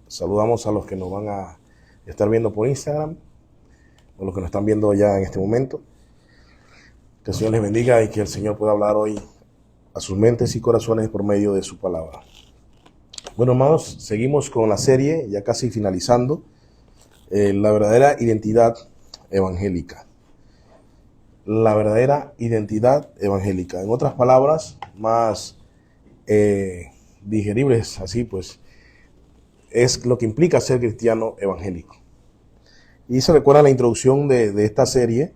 Saludamos a los que nos van a estar viendo por Instagram, o los que nos están viendo ya en este momento. Que el Señor les bendiga y que el Señor pueda hablar hoy a sus mentes y corazones por medio de su palabra. Bueno, hermanos, seguimos con la serie, ya casi finalizando, la verdadera identidad evangélica. La verdadera identidad evangélica. En otras palabras, más digeribles, así pues, es lo que implica ser cristiano evangélico. Y se recuerda la introducción de esta serie,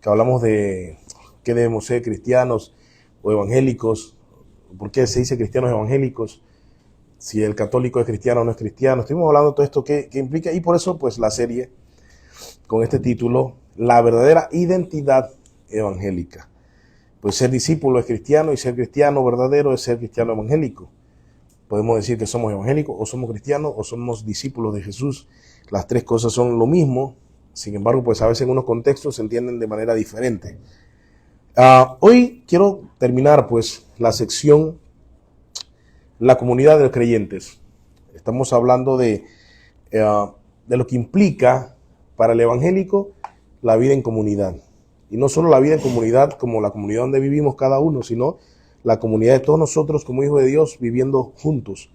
que hablamos de qué debemos ser, cristianos o evangélicos, por qué se dice cristianos evangélicos, si el católico es cristiano o no es cristiano. Estuvimos hablando de todo esto que implica, y por eso pues la serie con este título, la verdadera identidad evangélica. Pues ser discípulo es cristiano y ser cristiano verdadero es ser cristiano evangélico. Podemos decir que somos evangélicos o somos cristianos o somos discípulos de Jesús. Las tres cosas son lo mismo, sin embargo pues a veces en unos contextos se entienden de manera diferente. Hoy quiero terminar pues la sección la comunidad de los creyentes. Estamos hablando de lo que implica para el evangélico la vida en comunidad. Y no solo la vida en comunidad como la comunidad donde vivimos cada uno, sino la comunidad de todos nosotros como hijos de Dios viviendo juntos,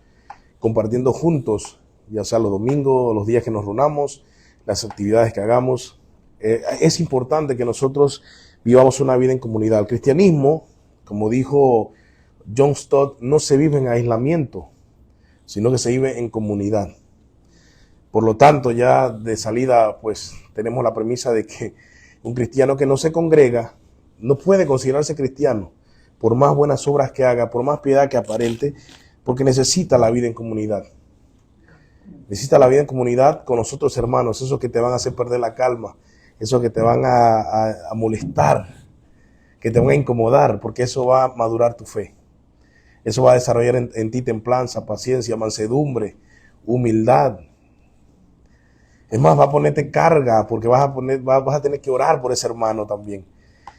compartiendo juntos, ya sea los domingos, los días que nos reunamos, las actividades que hagamos. Es importante que nosotros vivamos una vida en comunidad. El cristianismo, como dijo John Stott, no se vive en aislamiento, sino que se vive en comunidad. Por lo tanto, ya de salida, pues tenemos la premisa de que un cristiano que no se congrega no puede considerarse cristiano, por más buenas obras que haga, por más piedad que aparente, porque necesita la vida en comunidad. Necesita la vida en comunidad con los otros hermanos, esos que te van a hacer perder la calma, esos que te van a molestar, que te van a incomodar, porque eso va a madurar tu fe. Eso va a desarrollar en ti templanza, paciencia, mansedumbre, humildad. Es más, va a ponerte carga, porque vas a tener que orar por ese hermano también.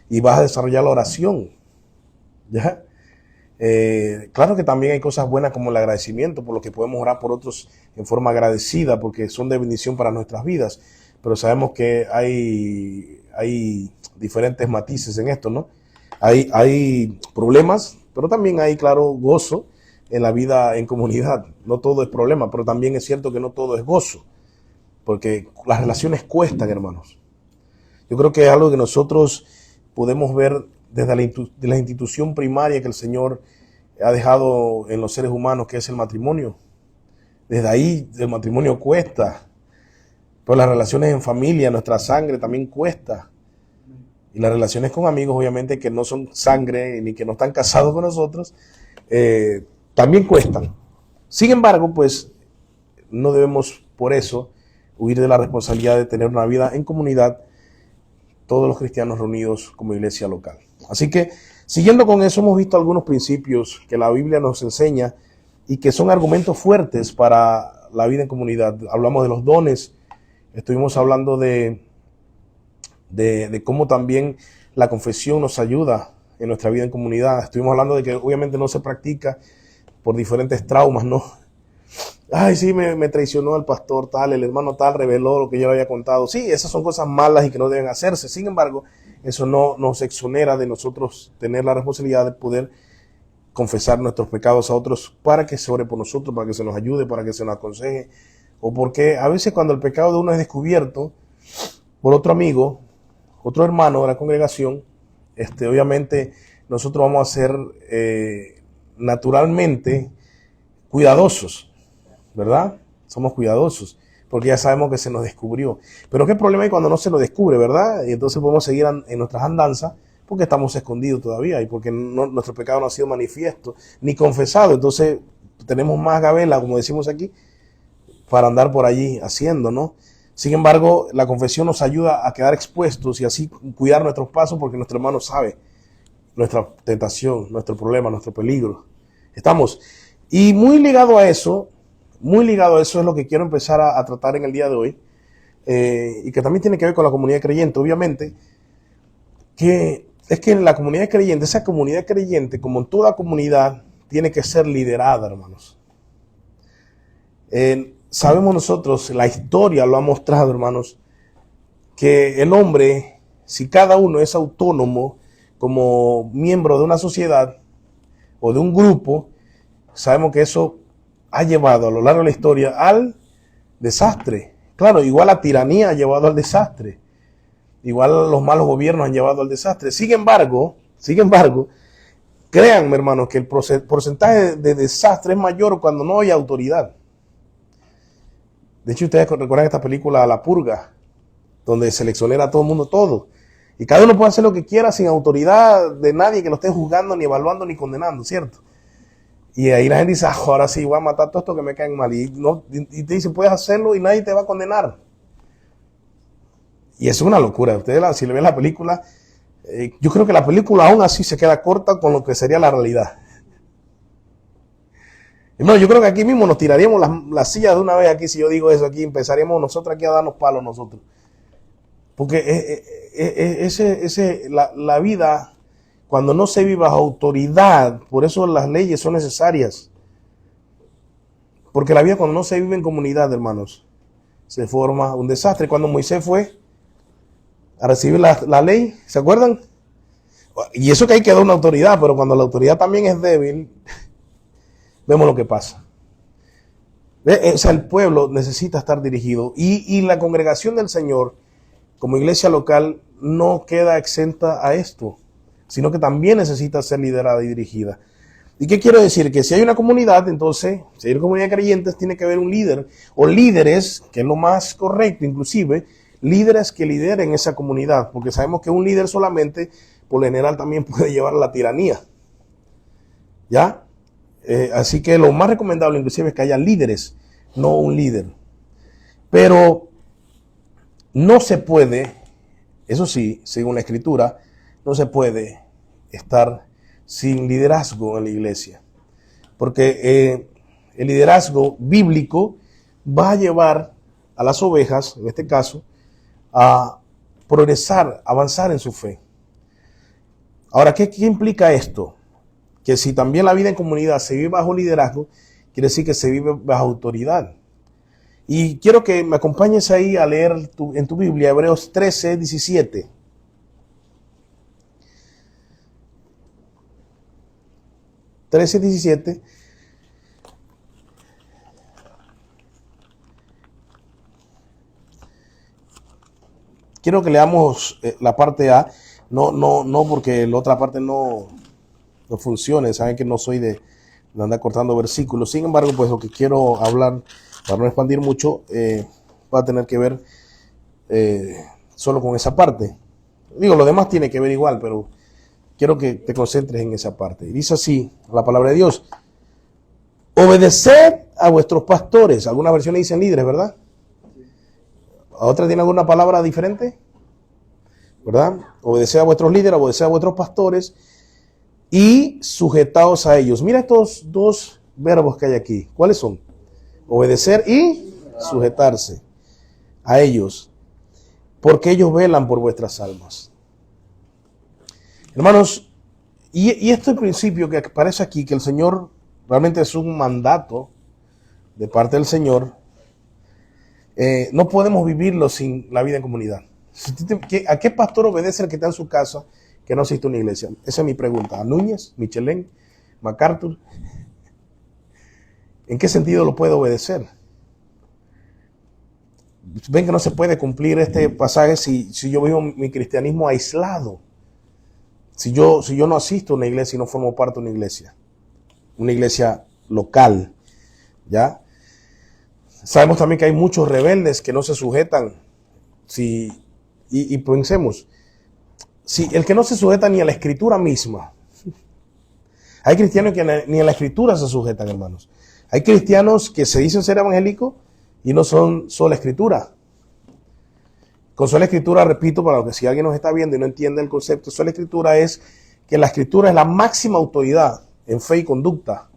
Y vas a desarrollar la oración. ¿Ya? Claro que también hay cosas buenas como el agradecimiento, por lo que podemos orar por otros en forma agradecida, porque son de bendición para nuestras vidas. Pero sabemos que hay diferentes matices en esto, ¿no? Hay problemas, pero también hay, claro, gozo en la vida en comunidad. No todo es problema, pero también es cierto que no todo es gozo, porque las relaciones cuestan, hermanos. Yo creo que es algo que nosotros podemos ver desde la institución primaria que el Señor ha dejado en los seres humanos, que es el matrimonio. Desde ahí el matrimonio cuesta, pero las relaciones en familia, nuestra sangre también cuesta. Y las relaciones con amigos, obviamente, que no son sangre ni que no están casados con nosotros, también cuestan. Sin embargo, pues no debemos por eso huir de la responsabilidad de tener una vida en comunidad, todos los cristianos reunidos como iglesia local. Así que, siguiendo con eso, hemos visto algunos principios que la Biblia nos enseña y que son argumentos fuertes para la vida en comunidad. Hablamos de los dones, estuvimos hablando de cómo también la confesión nos ayuda en nuestra vida en comunidad. Estuvimos hablando de que obviamente no se practica por diferentes traumas, ¿no? Ay, sí, me traicionó el pastor tal, el hermano tal reveló lo que yo le había contado. Sí, esas son cosas malas y que no deben hacerse. Sin embargo, eso no nos exonera de nosotros tener la responsabilidad de poder confesar nuestros pecados a otros para que se ore por nosotros, para que se nos ayude, para que se nos aconseje. O porque a veces cuando el pecado de uno es descubierto por otro amigo, otro hermano de la congregación, obviamente nosotros vamos a ser naturalmente cuidadosos, ¿verdad? Somos cuidadosos, porque ya sabemos que se nos descubrió. Pero qué problema hay cuando no se nos descubre, ¿verdad? Y entonces podemos seguir en nuestras andanzas porque estamos escondidos todavía y porque nuestro pecado no ha sido manifiesto ni confesado. Entonces tenemos más gabela, como decimos aquí, para andar por allí haciendo, ¿no? Sin embargo, la confesión nos ayuda a quedar expuestos y así cuidar nuestros pasos porque nuestro hermano sabe nuestra tentación, nuestro problema, nuestro peligro. Estamos. Y muy ligado a eso es lo que quiero empezar a tratar en el día de hoy, y que también tiene que ver con la comunidad creyente, obviamente, que es que en la comunidad creyente, esa comunidad creyente, como en toda comunidad, tiene que ser liderada, hermanos. sabemos nosotros, la historia lo ha mostrado, hermanos, que el hombre, si cada uno es autónomo como miembro de una sociedad o de un grupo, sabemos que eso ha llevado a lo largo de la historia al desastre. Claro, igual la tiranía ha llevado al desastre. Igual los malos gobiernos han llevado al desastre. Sin embargo, créanme, hermanos, que el porcentaje de desastre es mayor cuando no hay autoridad. De hecho, ustedes recuerdan esta película La Purga, donde se le exonera a todo el mundo todo. Y cada uno puede hacer lo que quiera sin autoridad de nadie que lo esté juzgando, ni evaluando, ni condenando, ¿cierto? Y ahí la gente dice, ahora sí, voy a matar a todos estos que me caen mal. Y te dice, puedes hacerlo y nadie te va a condenar. Y es una locura. Ustedes, si le ven la película, yo creo que la película aún así se queda corta con lo que sería la realidad. No, yo creo que aquí mismo nos tiraríamos las sillas de una vez aquí. Si yo digo eso aquí, empezaríamos nosotros aquí a darnos palos nosotros. Porque la vida, cuando no se vive bajo autoridad, por eso las leyes son necesarias. Porque la vida cuando no se vive en comunidad, hermanos, se forma un desastre. Cuando Moisés fue a recibir la ley, ¿se acuerdan? Y eso que ahí quedó una autoridad, pero cuando la autoridad también es débil, vemos lo que pasa. O sea, el pueblo necesita estar dirigido y la congregación del Señor, como iglesia local, no queda exenta a esto, sino que también necesita ser liderada y dirigida. ¿Y qué quiero decir? Que si hay una comunidad, entonces, si hay una comunidad de creyentes, tiene que haber un líder o líderes, que es lo más correcto inclusive, líderes que lideren esa comunidad, porque sabemos que un líder solamente, por lo general, también puede llevar a la tiranía. ¿Ya? Así que lo más recomendable inclusive es que haya líderes, no un líder. Pero no se puede, eso sí, según la Escritura, no se puede estar sin liderazgo en la iglesia. Porque el liderazgo bíblico va a llevar a las ovejas, en este caso, a progresar, avanzar en su fe. Ahora, ¿qué implica esto? Que si también la vida en comunidad se vive bajo liderazgo, quiere decir que se vive bajo autoridad. Y quiero que me acompañes ahí a leer en tu Biblia Hebreos 13, 17. Quiero que leamos la parte A, no porque la otra parte no funcione. Saben que no soy de andar cortando versículos. Sin embargo, pues lo que quiero hablar, para no expandir mucho, va a tener que ver solo con esa parte. Digo, lo demás tiene que ver igual, pero quiero que te concentres en esa parte. Y dice así la palabra de Dios: obedeced a vuestros pastores. Algunas versiones dicen líderes, ¿verdad? ¿A otra tiene alguna palabra diferente? ¿Verdad? Obedeced a vuestros líderes, obedeced a vuestros pastores y sujetaos a ellos. Mira estos dos verbos que hay aquí. ¿Cuáles son? Obedecer y sujetarse a ellos, porque ellos velan por vuestras almas. Hermanos, y este principio que aparece aquí, que el Señor realmente es un mandato de parte del Señor, no podemos vivirlo sin la vida en comunidad. ¿A qué pastor obedece el que está en su casa que no asiste a una iglesia? Esa es mi pregunta. ¿A Núñez, Michelén, MacArthur? ¿En qué sentido lo puede obedecer? Ven que no se puede cumplir este pasaje si yo vivo mi cristianismo aislado. Si yo no asisto a una iglesia y no formo parte de una iglesia local, ¿ya? Sabemos también que hay muchos rebeldes que no se sujetan. Y pensemos, si el que no se sujeta ni a la escritura misma, hay cristianos que ni a la escritura se sujetan, hermanos. Hay cristianos que se dicen ser evangélicos y no son sola escritura. Con sola escritura, repito, para que si alguien nos está viendo y no entiende el concepto, sola escritura es que la escritura es la máxima autoridad en fe y conducta.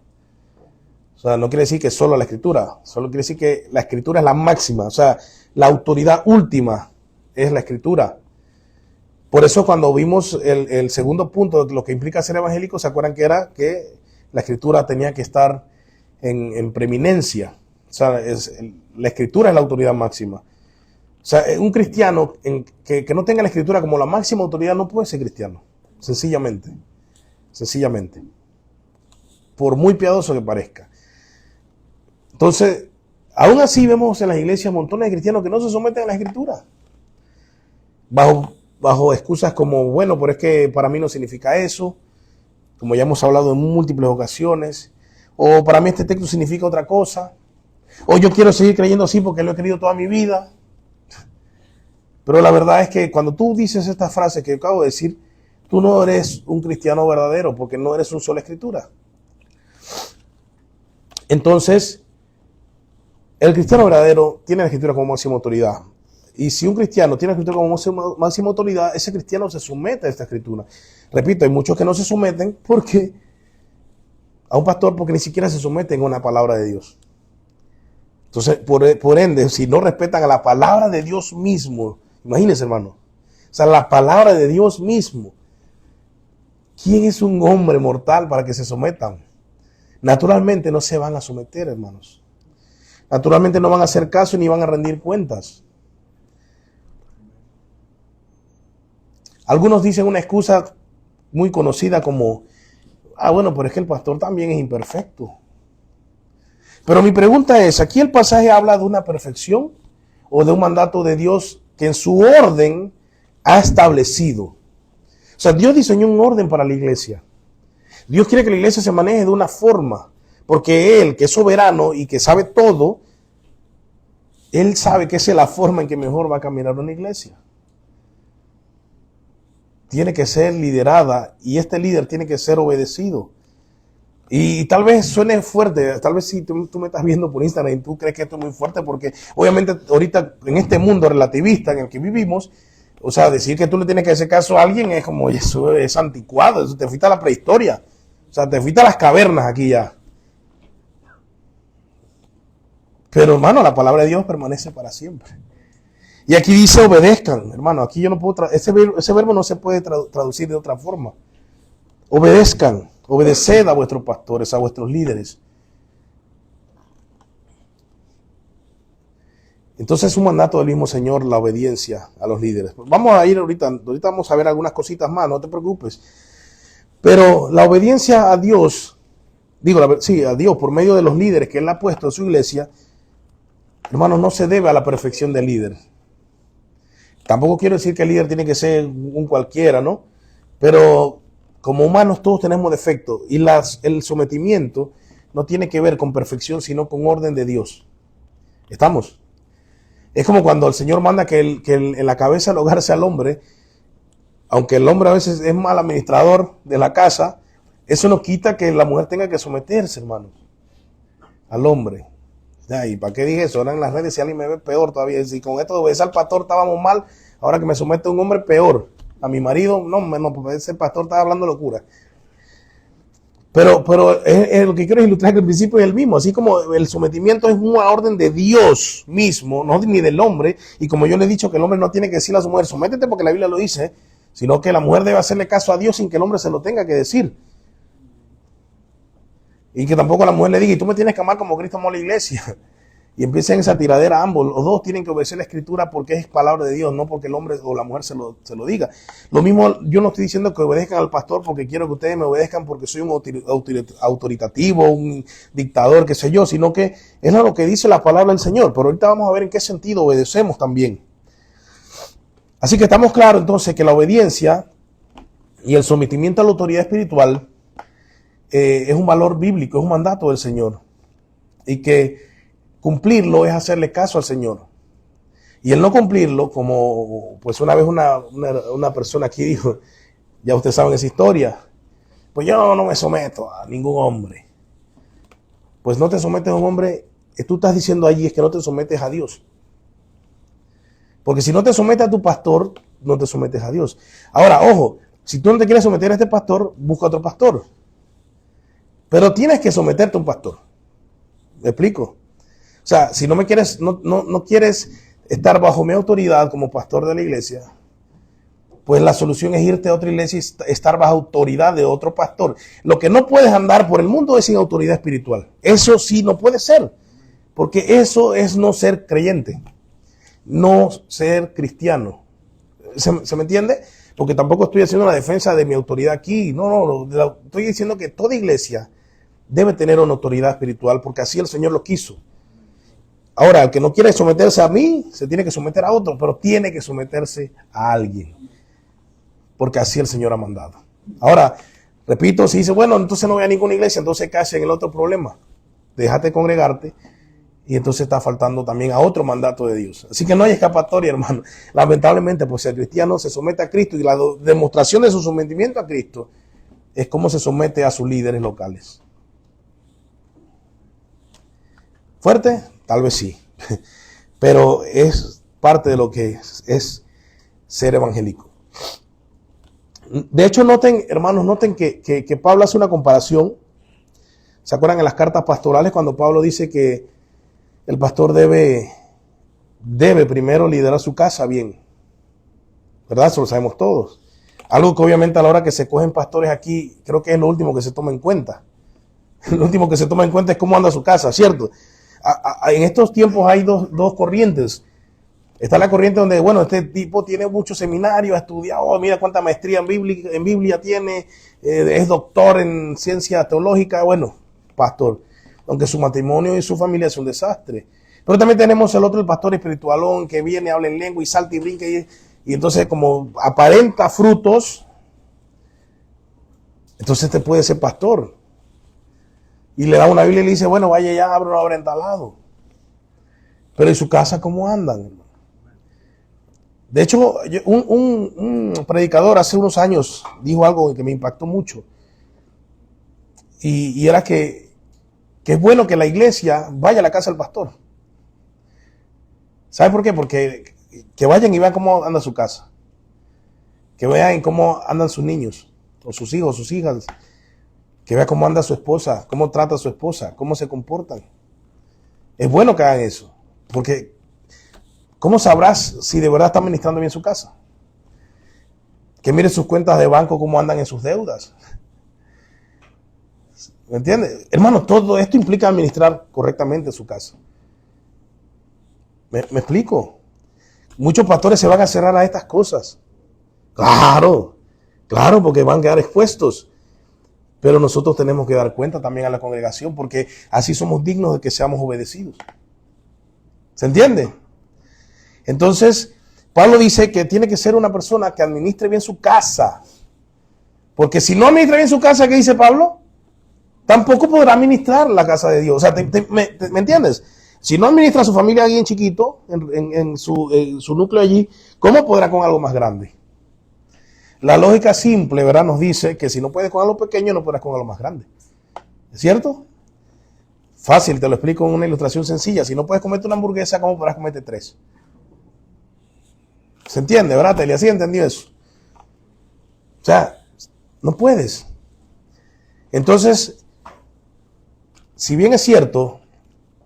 O sea, no quiere decir que solo la escritura, solo quiere decir que la escritura es la máxima, o sea, la autoridad última es la escritura. Por eso cuando vimos el segundo punto de lo que implica ser evangélico, ¿se acuerdan que era que la escritura tenía que estar en preeminencia? sea, la escritura es la autoridad máxima. O sea, un cristiano que no tenga la escritura como la máxima autoridad no puede ser cristiano. Sencillamente. Sencillamente. Por muy piadoso que parezca. Entonces, aún así vemos en las iglesias montones de cristianos que no se someten a la escritura. Bajo excusas como, bueno, pero es que para mí no significa eso. Como ya hemos hablado en múltiples ocasiones. O para mí este texto significa otra cosa. O yo quiero seguir creyendo así porque lo he creído toda mi vida. Pero la verdad es que cuando tú dices estas frases que acabo de decir, tú no eres un cristiano verdadero porque no eres un sola escritura. Entonces, el cristiano verdadero tiene la escritura como máxima autoridad. Y si un cristiano tiene la escritura como máxima autoridad, ese cristiano se somete a esta escritura. Repito, hay muchos que no se someten a un pastor porque ni siquiera se someten a una palabra de Dios. Entonces, por ende, si no respetan a la palabra de Dios mismo, imagínense, hermano, o sea, la palabra de Dios mismo, ¿quién es un hombre mortal para que se sometan? Naturalmente no se van a someter, hermanos. Naturalmente no van a hacer caso ni van a rendir cuentas. Algunos dicen una excusa muy conocida como, bueno, pero es que el pastor también es imperfecto. Pero mi pregunta es, ¿aquí el pasaje habla de una perfección o de un mandato de Dios que en su orden ha establecido? O sea, Dios diseñó un orden para la iglesia. Dios quiere que la iglesia se maneje de una forma, porque Él, que es soberano y que sabe todo, Él sabe que esa es la forma en que mejor va a caminar una iglesia. Tiene que ser liderada y este líder tiene que ser obedecido. Y tal vez suene fuerte, tal vez si tú me estás viendo por Instagram y tú crees que esto es muy fuerte, porque obviamente ahorita en este mundo relativista en el que vivimos, o sea, decir que tú le tienes que hacer caso a alguien es como, eso es anticuado, eso te fuiste a la prehistoria, o sea, te fuiste a las cavernas aquí ya. Pero hermano, la palabra de Dios permanece para siempre. Y aquí dice obedezcan, hermano, aquí yo no puedo, ese verbo no se puede traducir de otra forma. Obedezcan, obedeced a vuestros pastores, a vuestros líderes. Entonces es un mandato del mismo Señor la obediencia a los líderes. Vamos a ir ahorita vamos a ver algunas cositas más, no te preocupes. Pero la obediencia a Dios, a Dios por medio de los líderes que Él ha puesto en su iglesia, hermanos, no se debe a la perfección del líder. Tampoco quiero decir que el líder tiene que ser un cualquiera, ¿no? Pero como humanos todos tenemos defectos y el sometimiento no tiene que ver con perfección, sino con orden de Dios. ¿Estamos? Es como cuando el Señor manda que en la cabeza del hogar sea el hombre, aunque el hombre a veces es mal administrador de la casa, eso no quita que la mujer tenga que someterse, hermanos, al hombre. ¿Y para qué dije eso? Ahora en las redes si alguien me ve peor todavía. Si con esto de obedecer al pastor estábamos mal, ahora que me somete a un hombre peor. A mi marido, no, ese pastor estaba hablando locura. Pero lo que quiero ilustrar es que el principio es el mismo. Así como el sometimiento es una orden de Dios mismo, no ni del hombre. Y como yo le he dicho que el hombre no tiene que decirle a su mujer, sométete porque la Biblia lo dice, sino que la mujer debe hacerle caso a Dios sin que el hombre se lo tenga que decir. Y que tampoco la mujer le diga, y tú me tienes que amar como Cristo amó a la iglesia. Y empiecen esa tiradera ambos. Los dos tienen que obedecer la escritura porque es palabra de Dios, no porque el hombre o la mujer se lo diga. Lo mismo, yo no estoy diciendo que obedezcan al pastor porque quiero que ustedes me obedezcan porque soy un autoritativo, un dictador, qué sé yo, sino que es lo que dice la palabra del Señor. Pero ahorita vamos a ver en qué sentido obedecemos también. Así que estamos claros entonces que la obediencia y el sometimiento a la autoridad espiritual es un valor bíblico, es un mandato del Señor. Y que cumplirlo es hacerle caso al Señor. Y el no cumplirlo, como pues una vez una persona aquí dijo, ya ustedes saben esa historia, pues yo no me someto a ningún hombre. Pues no te sometes a un hombre, tú estás diciendo allí es que no te sometes a Dios. Porque si no te sometes a tu pastor, no te sometes a Dios. Ahora, ojo, si tú no te quieres someter a este pastor, busca otro pastor. Pero tienes que someterte a un pastor. ¿Me explico? O sea, si no quieres estar bajo mi autoridad como pastor de la iglesia, pues la solución es irte a otra iglesia y estar bajo autoridad de otro pastor. Lo que no puedes andar por el mundo es sin autoridad espiritual. Eso sí no puede ser. Porque eso es no ser creyente, no ser cristiano. ¿Se me entiende? Porque tampoco estoy haciendo una defensa de mi autoridad aquí. No, estoy diciendo que toda iglesia debe tener una autoridad espiritual porque así el Señor lo quiso. Ahora, el que no quiere someterse a mí, se tiene que someter a otro, pero tiene que someterse a alguien. Porque así el Señor ha mandado. Ahora, repito, si dice, bueno, entonces no voy a ninguna iglesia, entonces cae en el otro problema. Déjate congregarte y entonces está faltando también a otro mandato de Dios. Así que no hay escapatoria, hermano. Lamentablemente, pues el cristiano se somete a Cristo y la demostración de su sometimiento a Cristo es cómo se somete a sus líderes locales. ¿Fuerte? Tal vez sí. Pero es parte de lo que es ser evangélico. De hecho, noten, hermanos, que Pablo hace una comparación. ¿Se acuerdan en las cartas pastorales cuando Pablo dice que el pastor debe primero liderar su casa bien? ¿Verdad? Eso lo sabemos todos. Algo que obviamente a la hora que se cogen pastores aquí, creo que es lo último que se toma en cuenta. Lo último que se toma en cuenta es cómo anda su casa, ¿cierto? En estos tiempos hay dos corrientes. Está la corriente donde, bueno, este tipo tiene muchos seminarios, ha estudiado, mira cuánta maestría en Biblia tiene, es doctor en ciencia teológica, bueno, pastor. Aunque su matrimonio y su familia es un desastre. Pero también tenemos el otro, el pastor espiritualón, que viene, habla en lengua y salta y brinca y entonces como aparenta frutos, entonces este puede ser pastor. Y le da una Biblia y le dice, bueno, vaya ya, abra una obra en tal lado. Pero ¿y su casa cómo andan? De hecho, un predicador hace unos años dijo algo que me impactó mucho. Y era que es bueno que la iglesia vaya a la casa del pastor. ¿Sabe por qué? Porque que vayan y vean cómo anda su casa. Que vean cómo andan sus niños, o sus hijos, sus hijas. Que vea cómo anda su esposa, cómo trata a su esposa, cómo se comportan. Es bueno que hagan eso, porque ¿cómo sabrás si de verdad está administrando bien su casa? Que mire sus cuentas de banco, cómo andan en sus deudas. ¿Me entiendes? Hermano, todo esto implica administrar correctamente su casa. ¿Me explico? Muchos pastores se van a cerrar a estas cosas. Claro, porque van a quedar expuestos. Pero nosotros tenemos que dar cuenta también a la congregación porque así somos dignos de que seamos obedecidos. ¿Se entiende? Entonces, Pablo dice que tiene que ser una persona que administre bien su casa. Porque si no administra bien su casa, ¿qué dice Pablo? Tampoco podrá administrar la casa de Dios. O sea, ¿me entiendes? Si no administra a su familia bien chiquito, en su núcleo allí, ¿cómo podrá con algo más grande? La lógica simple, ¿verdad? Nos dice que si no puedes con algo pequeño, no podrás con algo más grande. ¿Es cierto? Fácil, te lo explico en una ilustración sencilla. Si no puedes comerte una hamburguesa, ¿cómo podrás comerte 3? ¿Se entiende, verdad, Telia? ¿Sí entendió eso? O sea, no puedes. Entonces, si bien es cierto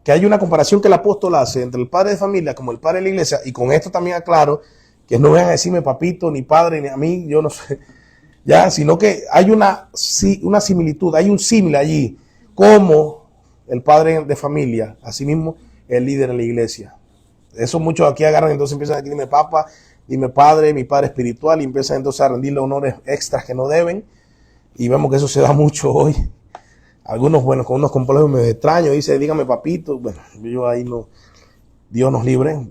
que hay una comparación que el apóstol hace entre el padre de familia como el padre de la iglesia, y con esto también aclaro que no vengan a decirme papito, ni padre, ni a mí, yo no sé, ya, sino que hay una similitud, hay un símil allí, como el padre de familia, asimismo el líder en la iglesia. Eso muchos aquí agarran, entonces empiezan a decir, dime papa, dime padre, mi padre espiritual, y empiezan entonces a rendirle honores extras que no deben, y vemos que eso se da mucho hoy. Algunos, bueno, con unos complejos medio extraños, dice, dígame papito, bueno, yo ahí no, Dios nos libre,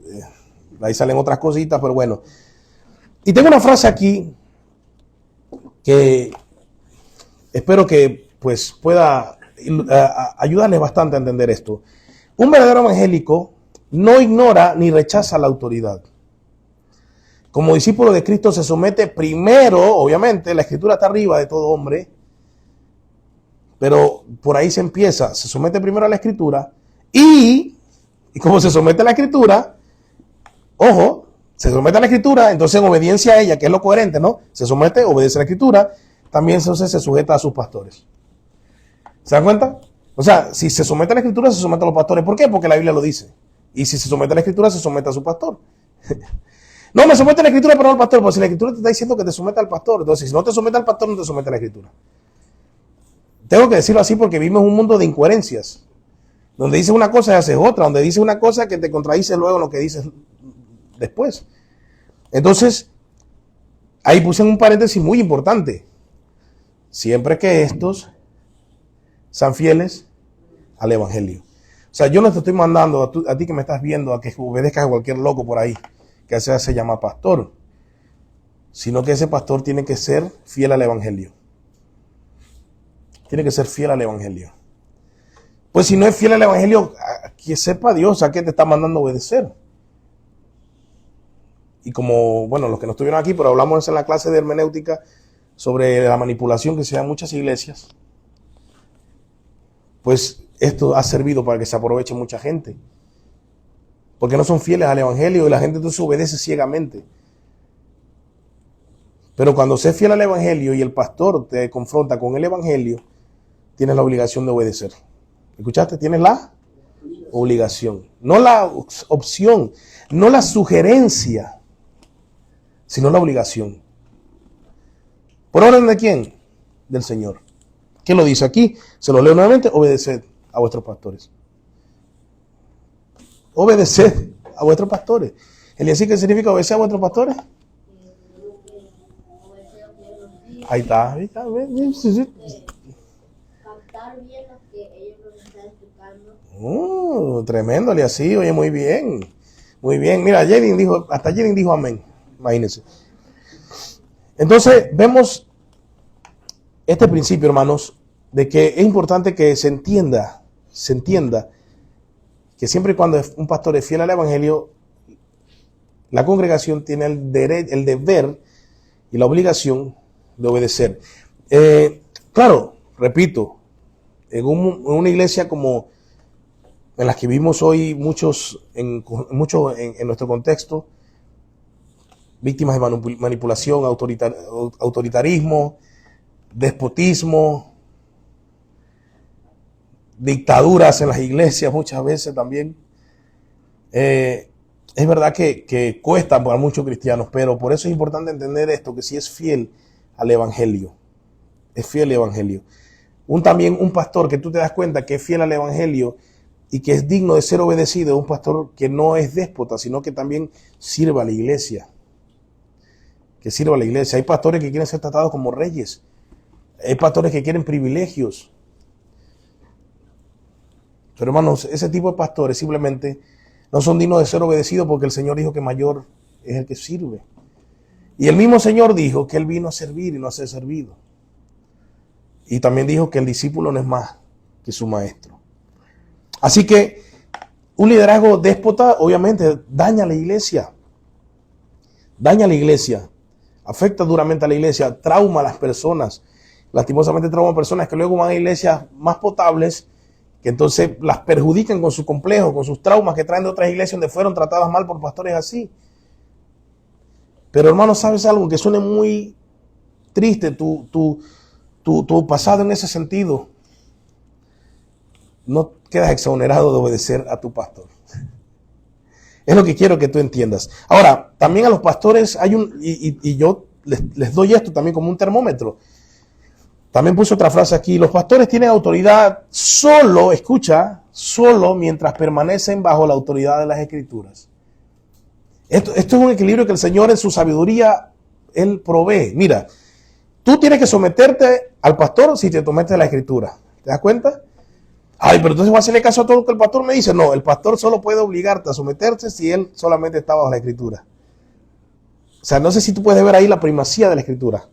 ahí salen otras cositas, pero bueno. Y tengo una frase aquí que espero que pues pueda ayudarles bastante a entender esto. Un verdadero evangélico no ignora ni rechaza la autoridad. Como discípulo de Cristo se somete primero, obviamente, la escritura está arriba de todo hombre, pero por ahí se empieza, se somete primero a la escritura y como se somete a la escritura, ojo, se somete a la escritura, entonces en obediencia a ella, que es lo coherente, ¿no? Se somete, obedece a la escritura, también entonces se sujeta a sus pastores. ¿Se dan cuenta? O sea, si se somete a la escritura, se somete a los pastores. ¿Por qué? Porque la Biblia lo dice. Y si se somete a la escritura, se somete a su pastor. No, me somete a la escritura, pero no al pastor. Porque si la escritura te está diciendo que te somete al pastor, entonces si no te somete al pastor, no te somete a la escritura. Tengo que decirlo así porque vivimos en un mundo de incoherencias. Donde dices una cosa y haces otra. Donde dices una cosa que te contradice luego lo que dices después. Entonces, ahí puse un paréntesis muy importante. Siempre que estos sean fieles al evangelio. O sea, yo no te estoy mandando a ti que me estás viendo a que obedezcas a cualquier loco por ahí que se hace llamar pastor, sino que ese pastor tiene que ser fiel al evangelio. Tiene que ser fiel al evangelio. Pues si no es fiel al evangelio, que sepa Dios a qué te está mandando a obedecer. Y como, bueno, los que no estuvieron aquí, pero hablamos en la clase de hermenéutica sobre la manipulación que se da en muchas iglesias, pues esto ha servido para que se aproveche mucha gente. Porque no son fieles al evangelio y la gente entonces obedece ciegamente. Pero cuando se es fiel al evangelio y el pastor te confronta con el evangelio, tienes la obligación de obedecer. ¿Escuchaste? Tienes la obligación. No la opción, no la sugerencia, sino la obligación. ¿Por orden de quién? Del Señor. ¿Qué lo dice aquí? Se lo leo nuevamente. Obedeced a vuestros pastores. Obedeced a vuestros pastores. ¿Qué significa obedecer a vuestros pastores? Ahí está. Captar bien lo que ellos nos están explicando. Tremendo, así, oye, muy bien. Muy bien. Mira, hasta Jedin dijo amén. Imagínense. Entonces, vemos este principio, hermanos, de que es importante que se entienda que siempre y cuando un pastor es fiel al evangelio, la congregación tiene el deber y la obligación de obedecer. Claro, repito, en una iglesia como en la que vivimos hoy, muchos en nuestro contexto, víctimas de manipulación, autoritarismo, despotismo, dictaduras en las iglesias muchas veces también. Es verdad que cuesta para muchos cristianos, pero por eso es importante entender esto, que si es fiel al evangelio, es fiel al evangelio. También un pastor que tú te das cuenta que es fiel al evangelio y que es digno de ser obedecido, es un pastor que no es déspota, sino que también sirva a la iglesia. Que sirva a la iglesia. Hay pastores que quieren ser tratados como reyes. Hay pastores que quieren privilegios. Pero hermanos, ese tipo de pastores simplemente no son dignos de ser obedecidos porque el Señor dijo que mayor es el que sirve. Y el mismo Señor dijo que Él vino a servir y no a ser servido. Y también dijo que el discípulo no es más que su maestro. Así que un liderazgo déspota obviamente daña a la iglesia. Daña a la iglesia. Afecta duramente a la iglesia. Trauma a las personas. Lastimosamente trauma a personas que luego van a iglesias más potables, que entonces las perjudican con su complejo, con sus traumas que traen de otras iglesias donde fueron tratadas mal por pastores así. Pero hermano, ¿sabes algo? Que suene muy triste tu pasado en ese sentido. No quedas exonerado de obedecer a tu pastor. Es lo que quiero que tú entiendas. Ahora, también a los pastores hay y yo les doy esto también como un termómetro. También puse otra frase aquí. Los pastores tienen autoridad solo mientras permanecen bajo la autoridad de las Escrituras. Esto es un equilibrio que el Señor en su sabiduría, Él provee. Mira, tú tienes que someterte al pastor si te sometes a la Escritura. ¿Te das cuenta? Ay, pero entonces voy a hacerle caso a todo lo que el pastor me dice. No, el pastor solo puede obligarte a someterse si él solamente está bajo la Escritura. O sea, no sé si tú puedes ver ahí la primacía de la Escritura.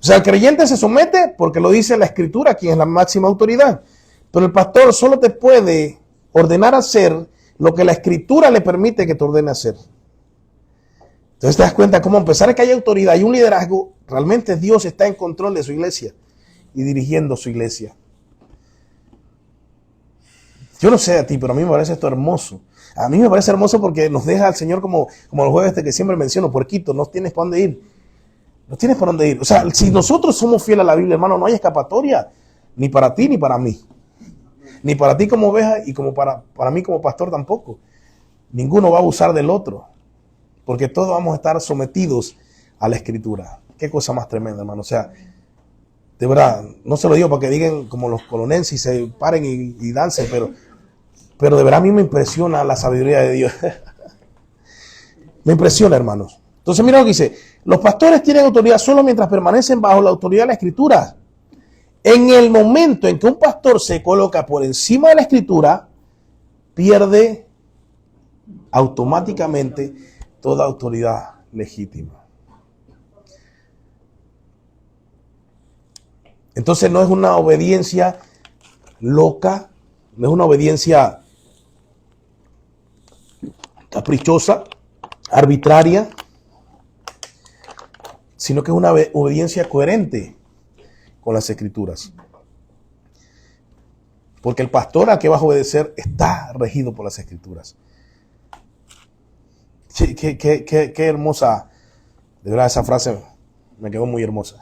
O sea, el creyente se somete porque lo dice la Escritura, quien es la máxima autoridad. Pero el pastor solo te puede ordenar hacer lo que la Escritura le permite que te ordene hacer. Entonces te das cuenta cómo, a pesar de que hay autoridad y un liderazgo, realmente Dios está en control de su iglesia y dirigiendo su iglesia. Yo no sé a ti, pero a mí me parece esto hermoso. A mí me parece hermoso porque nos deja al Señor como el jueves que siempre menciono, puerquito, no tienes para dónde ir. No tienes para dónde ir. O sea, si nosotros somos fieles a la Biblia, hermano, no hay escapatoria. Ni para ti, ni para mí. Ni para ti como oveja y como para mí como pastor tampoco. Ninguno va a abusar del otro. Porque todos vamos a estar sometidos a la Escritura. Qué cosa más tremenda, hermano. O sea, de verdad, no se lo digo para que digan como los colonenses y se paren y dancen, pero Pero de verdad a mí me impresiona la sabiduría de Dios. Me impresiona, hermanos. Entonces mira lo que dice. Los pastores tienen autoridad solo mientras permanecen bajo la autoridad de la Escritura. En el momento en que un pastor se coloca por encima de la Escritura, pierde automáticamente toda autoridad legítima. Entonces no es una obediencia loca, no es una obediencia caprichosa, arbitraria, sino que es una obediencia coherente con las Escrituras. Porque el pastor al que vas a obedecer está regido por las Escrituras. Qué hermosa, de verdad esa frase me quedó muy hermosa.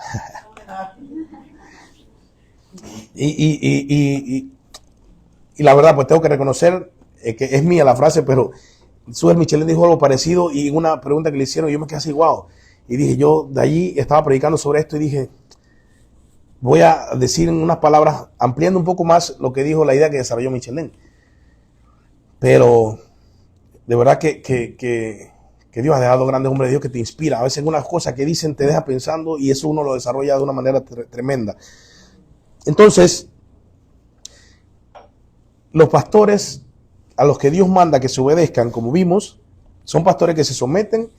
Y la verdad, pues tengo que reconocer que es mía la frase, pero Suher Michelén dijo algo parecido y una pregunta que le hicieron, yo me quedé así, wow. Y dije, yo de allí estaba predicando sobre esto y dije, voy a decir en unas palabras, ampliando un poco más lo que dijo la idea que desarrolló Michelén. Pero de verdad que Dios ha dejado grandes hombres de Dios que te inspira. A veces unas cosas que dicen te deja pensando y eso uno lo desarrolla de una manera tremenda. Entonces, los pastores a los que Dios manda que se obedezcan, como vimos, son pastores que se someten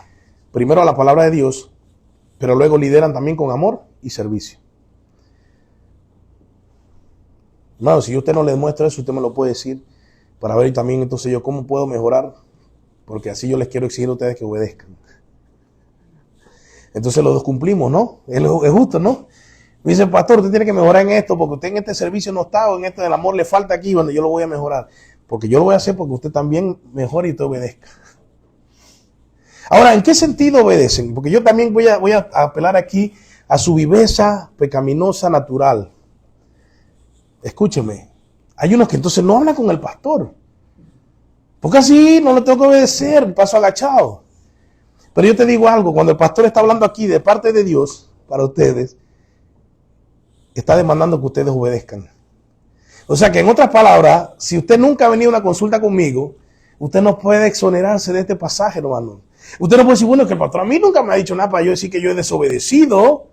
primero a la palabra de Dios, pero luego lideran también con amor y servicio. Hermano, si usted no le demuestra eso, usted me lo puede decir para ver también entonces yo cómo puedo mejorar, porque así yo les quiero exigir a ustedes que obedezcan. Entonces los dos cumplimos, ¿no? Es justo, ¿no? Me dice, pastor, usted tiene que mejorar en esto, porque usted en este servicio no está, o en esto del amor le falta aquí, donde yo lo voy a mejorar. Porque yo lo voy a hacer porque usted también mejore y te obedezca. Ahora, ¿en qué sentido obedecen? Porque yo también voy a apelar aquí a su viveza pecaminosa natural. Escúcheme, hay unos que entonces no hablan con el pastor. Porque así no le tengo que obedecer, paso agachado. Pero yo te digo algo, cuando el pastor está hablando aquí de parte de Dios, para ustedes, está demandando que ustedes obedezcan. O sea que en otras palabras, si usted nunca ha venido a una consulta conmigo, usted no puede exonerarse de este pasaje, hermano. Usted no puede decir, bueno, que el pastor a mí nunca me ha dicho nada para yo decir que yo he desobedecido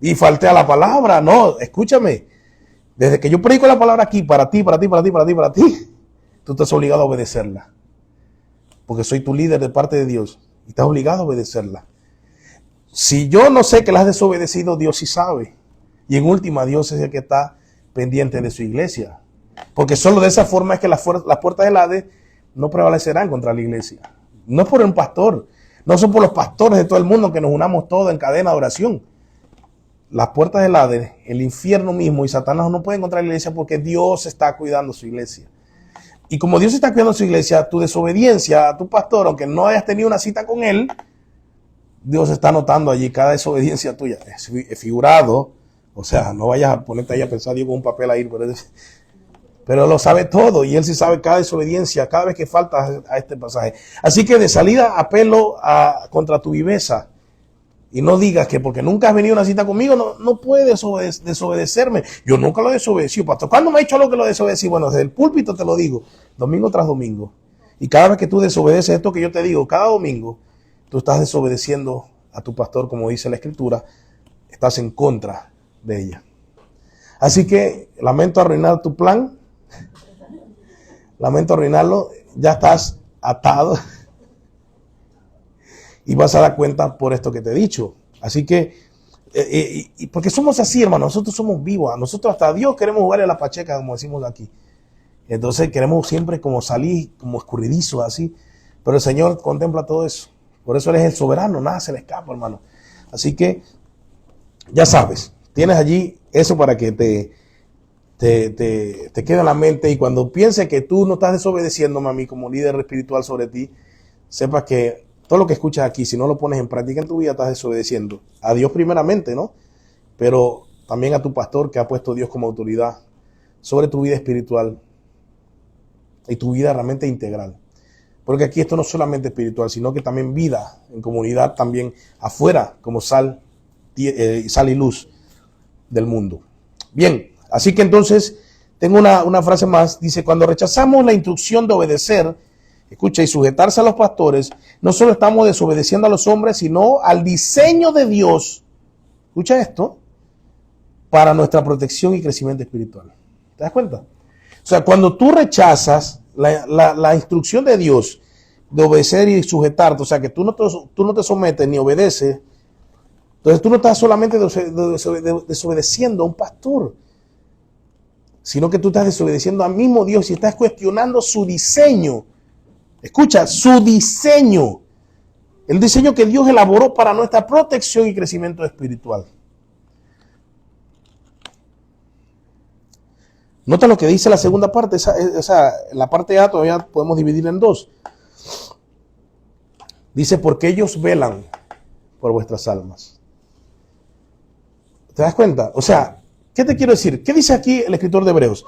y falté a la palabra. No, escúchame. Desde que yo predico la palabra aquí, para ti, tú estás obligado a obedecerla. Porque soy tu líder de parte de Dios y estás obligado a obedecerla. Si yo no sé que la has desobedecido, Dios sí sabe. Y en última, Dios es el que está pendiente de su iglesia. Porque solo de esa forma es que las puertas del Hades no prevalecerán contra la iglesia. No es por un pastor, no son por los pastores de todo el mundo que nos unamos todos en cadena de oración. Las puertas del Hades, el infierno mismo y Satanás no pueden contra la iglesia porque Dios está cuidando su iglesia. Y como Dios está cuidando su iglesia, tu desobediencia a tu pastor, aunque no hayas tenido una cita con él, Dios está notando allí cada desobediencia tuya. Es figurado. O sea, no vayas a ponerte ahí a pensar, Dios, con un papel ahí, pero lo sabe todo y Él sí sabe cada desobediencia, cada vez que falta a este pasaje. Así que de salida apelo contra tu viveza y no digas que porque nunca has venido a una cita conmigo no puedes desobedecerme. Yo nunca lo desobedecí, pastor. ¿Cuándo me ha dicho algo que lo desobedecí? Bueno, desde el púlpito te lo digo, domingo tras domingo. Y cada vez que tú desobedeces esto que yo te digo, cada domingo, tú estás desobedeciendo a tu pastor, como dice la Escritura, estás en contra de ella. Así que lamento arruinar tu plan, lamento arruinarlo, ya estás atado y vas a dar cuenta por esto que te he dicho. Así que, porque somos así, hermano, nosotros somos vivos, nosotros hasta a Dios queremos jugarle a la pacheca, como decimos aquí. Entonces queremos siempre como salir como escurridizo así, pero el Señor contempla todo eso. Por eso Él es el soberano, nada se le escapa, hermano. Así que, ya sabes, tienes allí eso para que te quede en la mente y cuando pienses que tú no estás desobedeciéndome a mí como líder espiritual sobre ti, sepas que todo lo que escuchas aquí, si no lo pones en práctica en tu vida, estás desobedeciendo a Dios primeramente, ¿no? Pero también a tu pastor que ha puesto Dios como autoridad sobre tu vida espiritual y tu vida realmente integral. Porque aquí esto no es solamente espiritual, sino que también vida en comunidad, también afuera, como sal y luz del mundo. Bien, así que entonces tengo una frase más. Dice, cuando rechazamos la instrucción de obedecer, escucha, y sujetarse a los pastores, no solo estamos desobedeciendo a los hombres, sino al diseño de Dios. Escucha esto, para nuestra protección y crecimiento espiritual. ¿Te das cuenta? O sea, cuando tú rechazas la instrucción de Dios de obedecer y sujetarte, o sea, que tú no te sometes ni obedeces, entonces tú no estás solamente desobedeciendo a un pastor, sino que tú estás desobedeciendo al mismo Dios y estás cuestionando su diseño. Escucha, su diseño. El diseño que Dios elaboró para nuestra protección y crecimiento espiritual. Nota lo que dice la segunda parte. La parte A todavía podemos dividir en dos. Dice, porque ellos velan por vuestras almas. ¿Te das cuenta? O sea, ¿qué te quiero decir? ¿Qué dice aquí el escritor de Hebreos?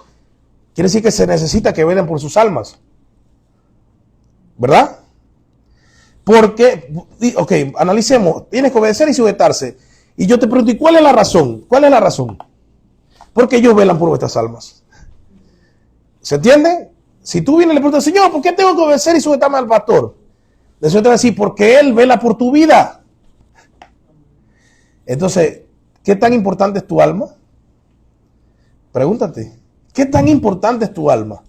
Quiere decir que se necesita que velen por sus almas. ¿Verdad? Porque, ok, analicemos. Tienes que obedecer y sujetarse. Y yo te pregunto, ¿y cuál es la razón? ¿Cuál es la razón? Porque ellos velan por vuestras almas. ¿Se entiende? Si tú vienes y le preguntas, Señor, ¿por qué tengo que obedecer y sujetarme al pastor? De eso te va a decir, porque Él vela por tu vida. Entonces, ¿qué tan importante es tu alma? Pregúntate, ¿qué tan importante es tu alma?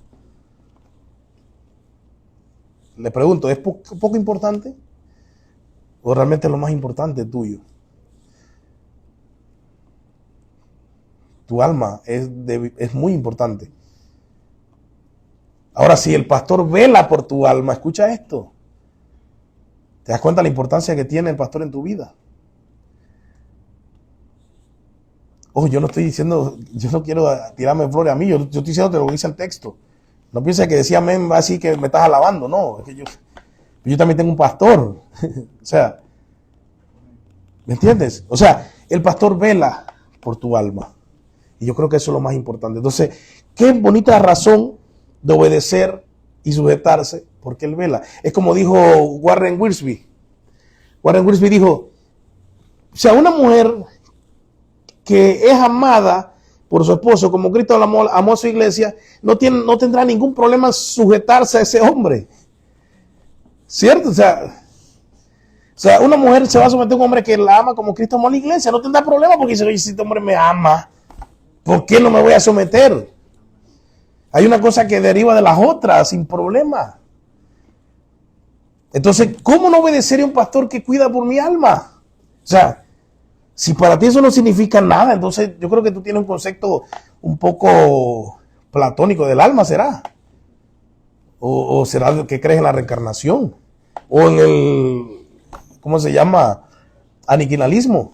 Le pregunto, ¿es poco importante? ¿O realmente es lo más importante tuyo? Tu alma es muy importante. Ahora, si el pastor vela por tu alma, escucha esto. ¿Te das cuenta de la importancia que tiene el pastor en tu vida? Ojo, yo no estoy diciendo, yo no quiero tirarme flores a mí, yo estoy diciendo lo que dice el texto. No pienses que decía amén así que me estás alabando, no. Es que yo también tengo un pastor. O sea, ¿me entiendes? O sea, el pastor vela por tu alma. Y yo creo que eso es lo más importante. Entonces, qué bonita razón de obedecer y sujetarse, porque él vela. Es como dijo Warren Wiersbe. Warren Wiersbe dijo, o sea, una mujer que es amada por su esposo, como Cristo amó a su iglesia, no tendrá ningún problema en sujetarse a ese hombre. ¿Cierto? O sea, una mujer se va a someter a un hombre que la ama como Cristo amó a la iglesia, no tendrá problema porque dice, oye, si este hombre me ama, ¿por qué no me voy a someter? Hay una cosa que deriva de las otras, sin problema. Entonces, ¿cómo no obedecer a un pastor que cuida por mi alma? O sea, si para ti eso no significa nada, entonces yo creo que tú tienes un concepto un poco platónico del alma, ¿será? O será que crees en la reencarnación, o en el, ¿cómo se llama? Aniquilismo.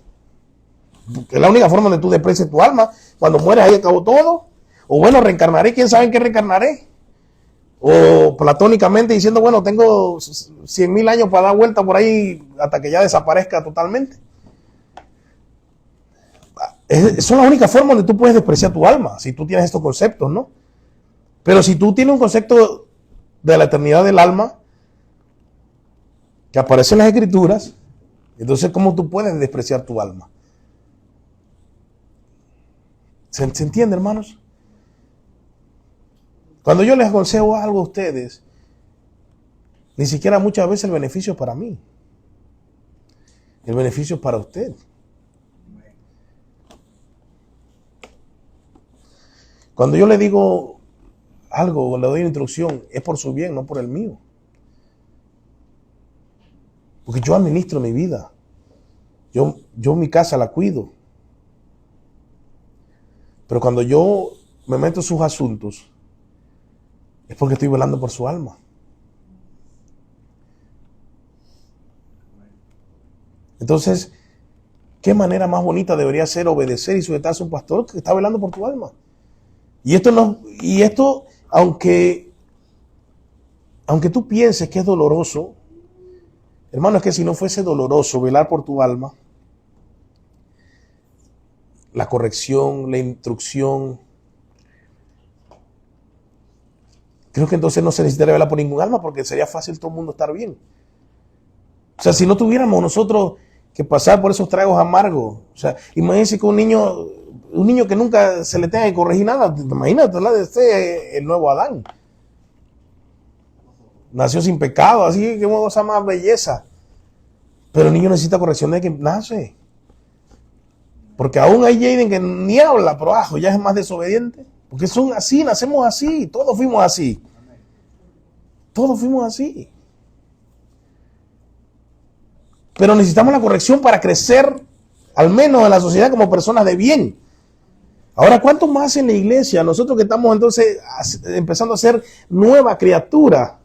Que es la única forma donde tú desprecias tu alma. Cuando mueres ahí acabó todo. O bueno, reencarnaré, ¿quién sabe en qué reencarnaré? O platónicamente diciendo, bueno, tengo 100,000 años para dar vuelta por ahí hasta que ya desaparezca totalmente. Son la única forma donde tú puedes despreciar tu alma, si tú tienes estos conceptos, ¿no? Pero si tú tienes un concepto de la eternidad del alma que aparece en las escrituras, entonces ¿cómo tú puedes despreciar tu alma? ¿Se entiende, hermanos? Cuando yo les aconsejo algo a ustedes, ni siquiera muchas veces el beneficio es para mí. El beneficio es para usted. Cuando yo le digo algo o le doy una instrucción, es por su bien, no por el mío. Porque yo administro mi vida. Yo mi casa la cuido. Pero cuando yo me meto en sus asuntos, es porque estoy velando por su alma. Entonces, ¿qué manera más bonita debería ser obedecer y sujetarse a un pastor que está velando por tu alma? Y esto, aunque tú pienses que es doloroso, hermano, es que si no fuese doloroso velar por tu alma, la corrección, la instrucción, creo que entonces no se necesitaría velar por ningún alma porque sería fácil todo el mundo estar bien. O sea, si no tuviéramos nosotros que pasar por esos tragos amargos. O sea, imagínense que un niño que nunca se le tenga que corregir nada, imagínate, ¿verdad? Este es el nuevo Adán. Nació sin pecado, así que cosa más belleza. Pero el niño necesita corrección desde que nace. Porque aún hay Jaden que ni habla, pero ya es más desobediente. Porque son así, nacemos así, todos fuimos así. Todos fuimos así. Pero necesitamos la corrección para crecer, al menos en la sociedad, como personas de bien. Ahora, ¿cuánto más en la iglesia? Nosotros que estamos entonces empezando a ser nueva criatura,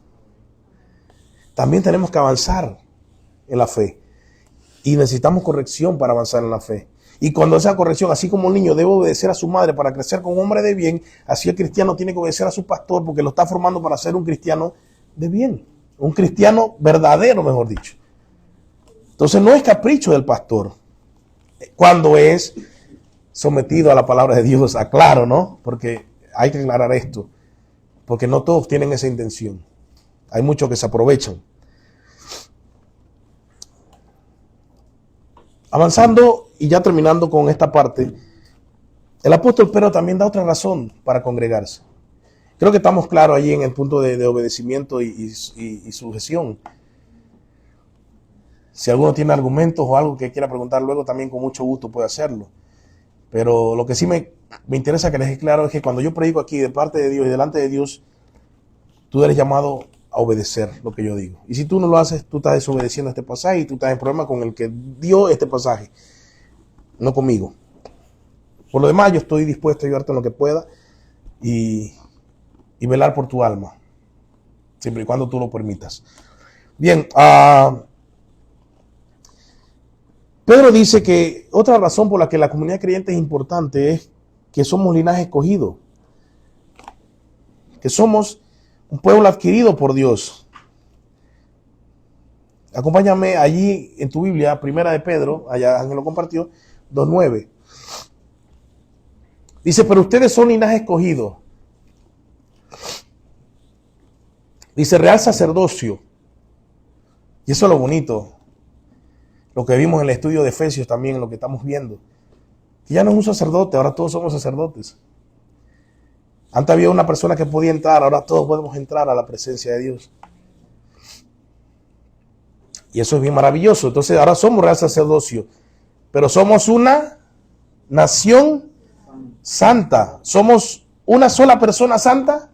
también tenemos que avanzar en la fe. Y necesitamos corrección para avanzar en la fe. Y cuando esa corrección, así como un niño debe obedecer a su madre para crecer como un hombre de bien, así el cristiano tiene que obedecer a su pastor porque lo está formando para ser un cristiano de bien. Un cristiano verdadero, mejor dicho. Entonces no es capricho del pastor. Cuando es sometido a la palabra de Dios, aclaro, ¿no? Porque hay que aclarar esto. Porque no todos tienen esa intención. Hay muchos que se aprovechan. Avanzando y ya terminando con esta parte, el apóstol Pedro también da otra razón para congregarse. Creo que estamos claros allí en el punto de obedecimiento y sujeción. Si alguno tiene argumentos o algo que quiera preguntar luego, también con mucho gusto puede hacerlo. Pero lo que sí me interesa que les quede claro es que cuando yo predico aquí de parte de Dios y delante de Dios, tú eres llamado a obedecer lo que yo digo. Y si tú no lo haces, tú estás desobedeciendo este pasaje y tú estás en problema con el que dio este pasaje, no conmigo. Por lo demás, yo estoy dispuesto a ayudarte en lo que pueda y velar por tu alma, siempre y cuando tú lo permitas. Bien, Pedro dice que otra razón por la que la comunidad creyente es importante es que somos linaje escogido, que somos un pueblo adquirido por Dios. Acompáñame allí en tu Biblia, primera de Pedro, allá Ángel lo compartió, 2:9. Dice, pero ustedes son linaje escogido. Dice, real sacerdocio. Y eso es lo bonito. Lo que vimos en el estudio de Efesios también, lo que estamos viendo. Que ya no es un sacerdote, ahora todos somos sacerdotes. Antes había una persona que podía entrar, ahora todos podemos entrar a la presencia de Dios. Y eso es bien maravilloso. Entonces ahora somos real sacerdocio. Pero somos una nación santa. ¿Somos una sola persona santa?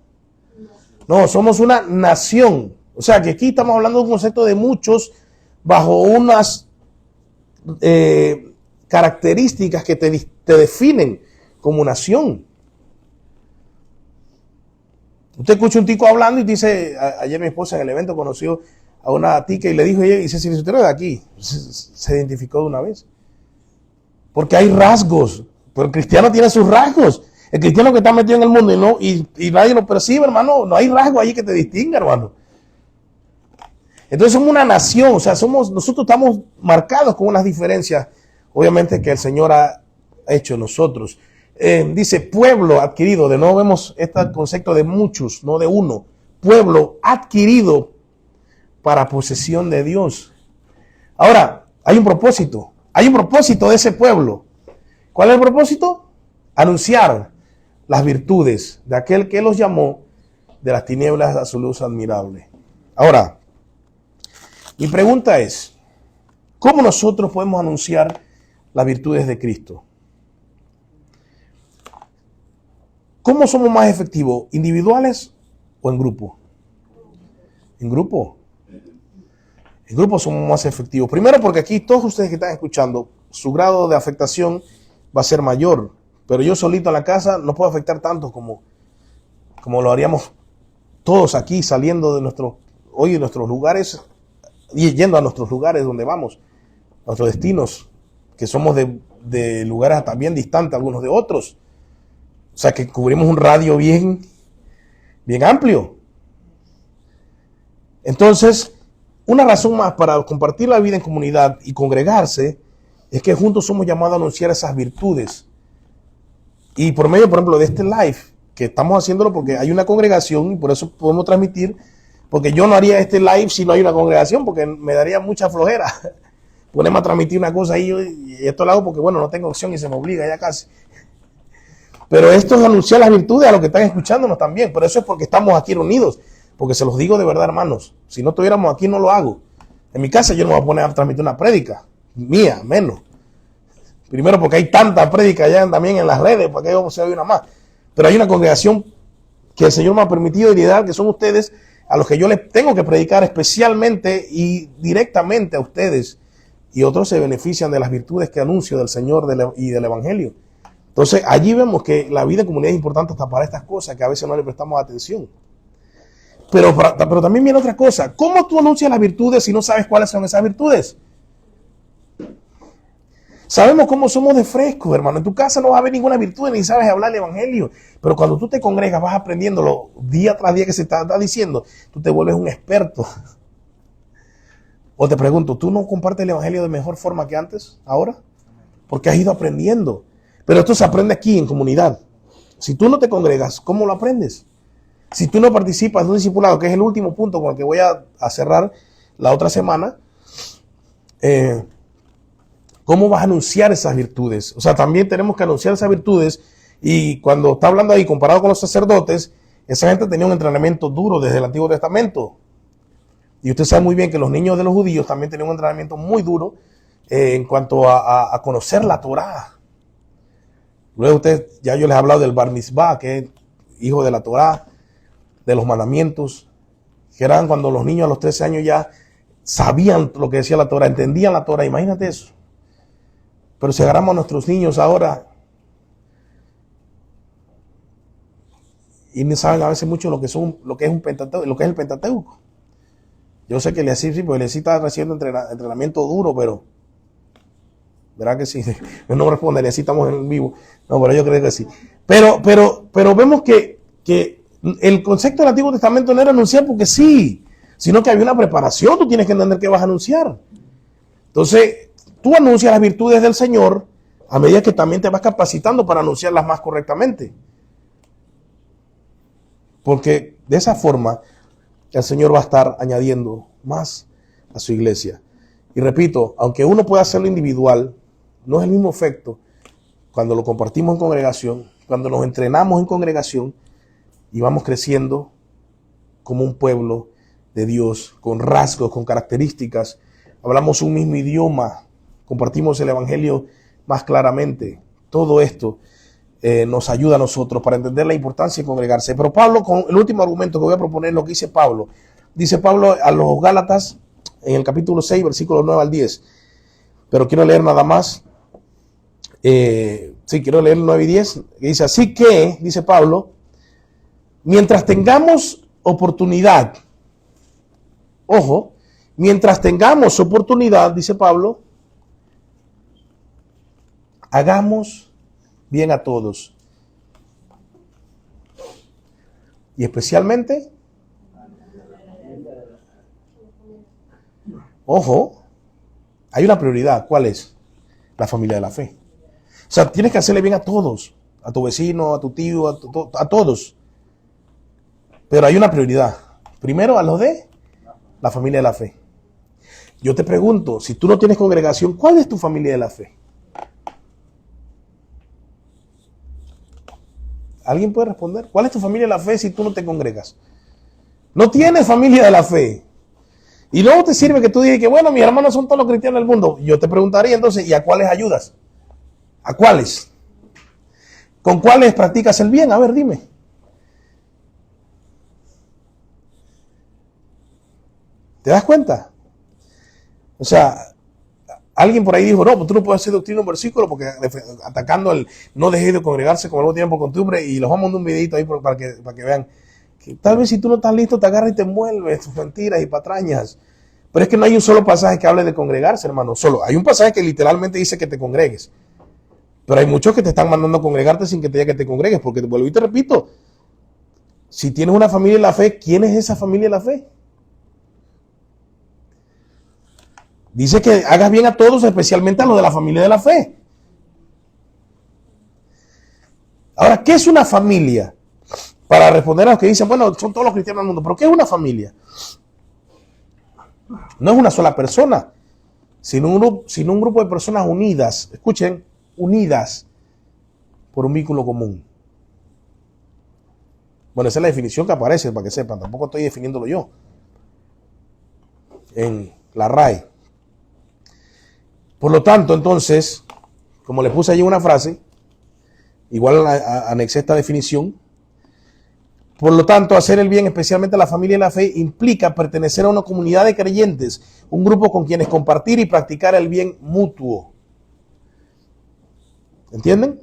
No, somos una nación. O sea que aquí estamos hablando de un concepto de muchos bajo unas características que te definen como nación. Usted escucha un tico hablando y dice, ayer mi esposa en el evento conoció a una tica y le dijo, y dice, si usted no es de aquí, se identificó de una vez. Porque hay rasgos, pero el cristiano tiene sus rasgos. El cristiano que está metido en el mundo y nadie lo percibe, hermano, no hay rasgo allí que te distinga, hermano. Entonces somos una nación, o sea, nosotros estamos marcados con unas diferencias, obviamente que el Señor ha hecho en nosotros. Dice pueblo adquirido, de nuevo vemos este concepto de muchos, no de uno. Pueblo adquirido para posesión de Dios. Ahora, hay un propósito de ese pueblo. ¿Cuál es el propósito? Anunciar las virtudes de aquel que los llamó de las tinieblas a su luz admirable. Ahora, mi pregunta es, ¿cómo nosotros podemos anunciar las virtudes de Cristo? ¿Cómo somos más efectivos? ¿Individuales o en grupo? En grupo. En grupo somos más efectivos. Primero porque aquí todos ustedes que están escuchando, su grado de afectación va a ser mayor. Pero yo solito en la casa no puedo afectar tanto como lo haríamos todos aquí saliendo de nuestros lugares y yendo a nuestros lugares donde vamos, a nuestros destinos, que somos de lugares también distantes algunos de otros. O sea que cubrimos un radio bien amplio. Entonces, una razón más para compartir la vida en comunidad y congregarse es que juntos somos llamados a anunciar esas virtudes. Y por medio, por ejemplo, de este live, que estamos haciéndolo porque hay una congregación y por eso podemos transmitir, porque yo no haría este live si no hay una congregación, porque me daría mucha flojera. ponerme a transmitir una cosa ahí, y esto lo hago porque, bueno, no tengo opción y se me obliga ya casi. Pero esto es anunciar las virtudes a los que están escuchándonos también. Por eso es porque estamos aquí reunidos. Porque se los digo de verdad, hermanos. Si no estuviéramos aquí, no lo hago. En mi casa yo no me voy a poner a transmitir una prédica. Mía, menos. Primero porque hay tanta prédica ya también en las redes, porque vamos a oír una más. Pero hay una congregación que el Señor me ha permitido liderar, que son ustedes, a los que yo les tengo que predicar especialmente y directamente a ustedes. Y otros se benefician de las virtudes que anuncio del Señor y del Evangelio. Entonces, allí vemos que la vida en comunidad es importante hasta para estas cosas que a veces no le prestamos atención. Pero también viene otra cosa. ¿Cómo tú anuncias las virtudes si no sabes cuáles son esas virtudes? Sabemos cómo somos de frescos, hermano. En tu casa no va a haber ninguna virtud ni sabes hablar el Evangelio. Pero cuando tú te congregas, vas aprendiéndolo día tras día que se está diciendo, tú te vuelves un experto. O te pregunto, ¿tú no compartes el Evangelio de mejor forma que antes, ahora? Porque has ido aprendiendo. Pero esto se aprende aquí en comunidad. Si tú no te congregas, ¿cómo lo aprendes? Si tú no participas de un discipulado, que es el último punto con el que voy a cerrar la otra semana, ¿cómo vas a anunciar esas virtudes? O sea, también tenemos que anunciar esas virtudes. Y cuando está hablando ahí, comparado con los sacerdotes, esa gente tenía un entrenamiento duro desde el Antiguo Testamento. Y usted sabe muy bien que los niños de los judíos también tenían un entrenamiento muy duro en cuanto a conocer la Torá. Luego ya yo les he hablado del Bar Mitzvah, que es hijo de la Torá, de los mandamientos, que eran cuando los niños a los 13 años ya sabían lo que decía la Torá, entendían la Torá, imagínate eso. Pero si agarramos a nuestros niños ahora y no saben a veces mucho lo que es el Pentateuco. Yo sé que Eliasib sí, porque Eliasib está recibiendo entrenamiento duro, pero ¿verdad que sí? No me responde, Eliasib estamos en vivo. No, pero yo creo que sí. Pero vemos que el concepto del Antiguo Testamento no era anunciar porque sí, sino que había una preparación, tú tienes que entender qué vas a anunciar. Entonces, tú anuncias las virtudes del Señor a medida que también te vas capacitando para anunciarlas más correctamente. Porque de esa forma el Señor va a estar añadiendo más a su iglesia. Y repito, aunque uno pueda hacerlo individual, no es el mismo efecto cuando lo compartimos en congregación, cuando nos entrenamos en congregación y vamos creciendo como un pueblo de Dios, con rasgos, con características, hablamos un mismo idioma, compartimos el Evangelio más claramente. Todo esto nos ayuda a nosotros para entender la importancia de congregarse. Pero Pablo, con el último argumento que voy a proponer, lo que dice Pablo a los Gálatas en el capítulo 6, versículos 9 al 10. Pero quiero leer nada más. Quiero leer el 9 y 10. Que dice, así que, dice Pablo, mientras tengamos oportunidad, ojo, mientras tengamos oportunidad, dice Pablo, hagamos bien a todos. Y especialmente, ojo, hay una prioridad. ¿Cuál es? La familia de la fe. O sea, tienes que hacerle bien a todos. A tu vecino, a tu tío, a todos. Pero hay una prioridad. Primero a los de la familia de la fe. Yo te pregunto, si tú no tienes congregación, ¿cuál es tu familia de la fe? ¿Alguien puede responder? ¿Cuál es tu familia de la fe si tú no te congregas? No tienes familia de la fe. Y luego te sirve que tú digas que, bueno, mis hermanos son todos los cristianos del mundo. Yo te preguntaría entonces, ¿y a cuáles ayudas? ¿A cuáles? ¿Con cuáles practicas el bien? A ver, dime. ¿Te das cuenta? O sea, alguien por ahí dijo, no, pues tú no puedes hacer doctrina un versículo porque atacando el no dejéis de congregarse como luego tienen por costumbre, y los vamos a mandar un videito ahí para que vean que tal vez si tú no estás listo te agarras y te envuelves tus mentiras y patrañas. Pero es que no hay un solo pasaje que hable de congregarse, hermano. Solo hay un pasaje que literalmente dice que te congregues. Pero hay muchos que te están mandando a congregarte sin que te diga que te congregues, porque te vuelvo y te repito, si tienes una familia en la fe, ¿quién es esa familia en la fe? Dice que hagas bien a todos, especialmente a los de la familia de la fe. Ahora, ¿qué es una familia? Para responder a los que dicen, bueno, son todos los cristianos del mundo, pero ¿qué es una familia? No es una sola persona. sino un grupo de personas unidas, escuchen, unidas por un vínculo común. Bueno, esa es la definición que aparece, para que sepan, tampoco estoy definiéndolo yo. En la RAE. Por lo tanto, entonces, como le puse allí una frase, igual anexé esta definición. Por lo tanto, hacer el bien, especialmente a la familia y la fe, implica pertenecer a una comunidad de creyentes, un grupo con quienes compartir y practicar el bien mutuo. ¿Entienden?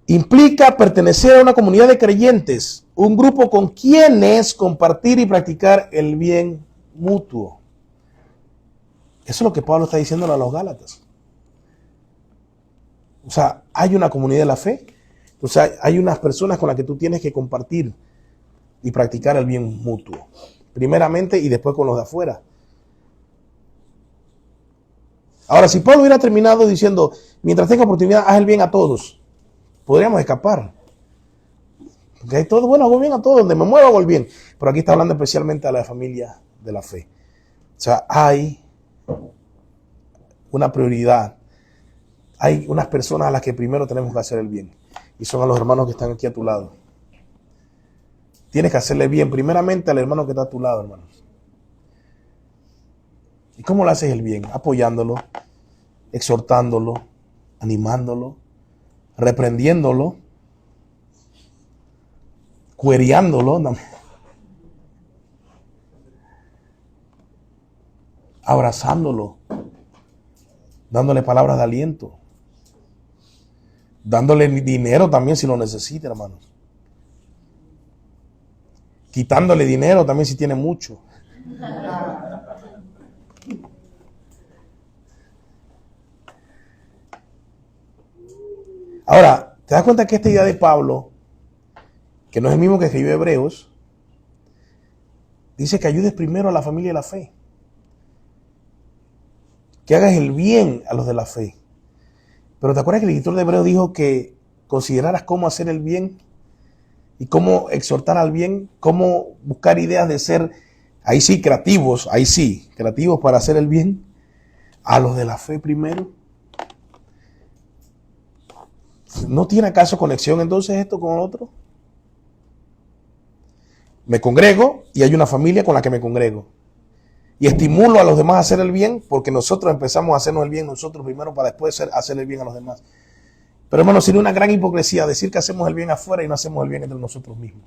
Implica pertenecer a una comunidad de creyentes, un grupo con quienes compartir y practicar el bien mutuo. Eso es lo que Pablo está diciendo a los Gálatas. O sea, hay una comunidad de la fe. O sea, hay unas personas con las que tú tienes que compartir y practicar el bien mutuo. Primeramente y después con los de afuera. Ahora, si Pablo hubiera terminado diciendo, mientras tenga oportunidad, haz el bien a todos, podríamos escapar. Porque hay todo, bueno, hago bien a todos, donde me muevo hago el bien. Pero aquí está hablando especialmente a la familia de la fe. O sea, hay una prioridad. Hay unas personas a las que primero tenemos que hacer el bien. Y son a los hermanos que están aquí a tu lado. Tienes que hacerle bien primeramente al hermano que está a tu lado, hermanos. ¿Y cómo le haces el bien? Apoyándolo, exhortándolo, animándolo, reprendiéndolo, cuereándolo, abrazándolo, dándole palabras de aliento, dándole dinero también si lo necesita, hermanos. Quitándole dinero también si tiene mucho. Ahora, ¿te das cuenta que esta idea de Pablo, que no es el mismo que escribió Hebreos, dice que ayudes primero a la familia de la fe? Que hagas el bien a los de la fe. Pero ¿te acuerdas que el escritor de Hebreos dijo que consideraras cómo hacer el bien y cómo exhortar al bien, cómo buscar ideas de ser, ahí sí, creativos para hacer el bien a los de la fe primero? ¿No tiene acaso conexión entonces esto con otro? Me congrego y hay una familia con la que me congrego. Y estimulo a los demás a hacer el bien porque nosotros empezamos a hacernos el bien nosotros primero para después hacer el bien a los demás. Pero hermano, sería una gran hipocresía decir que hacemos el bien afuera y no hacemos el bien entre nosotros mismos.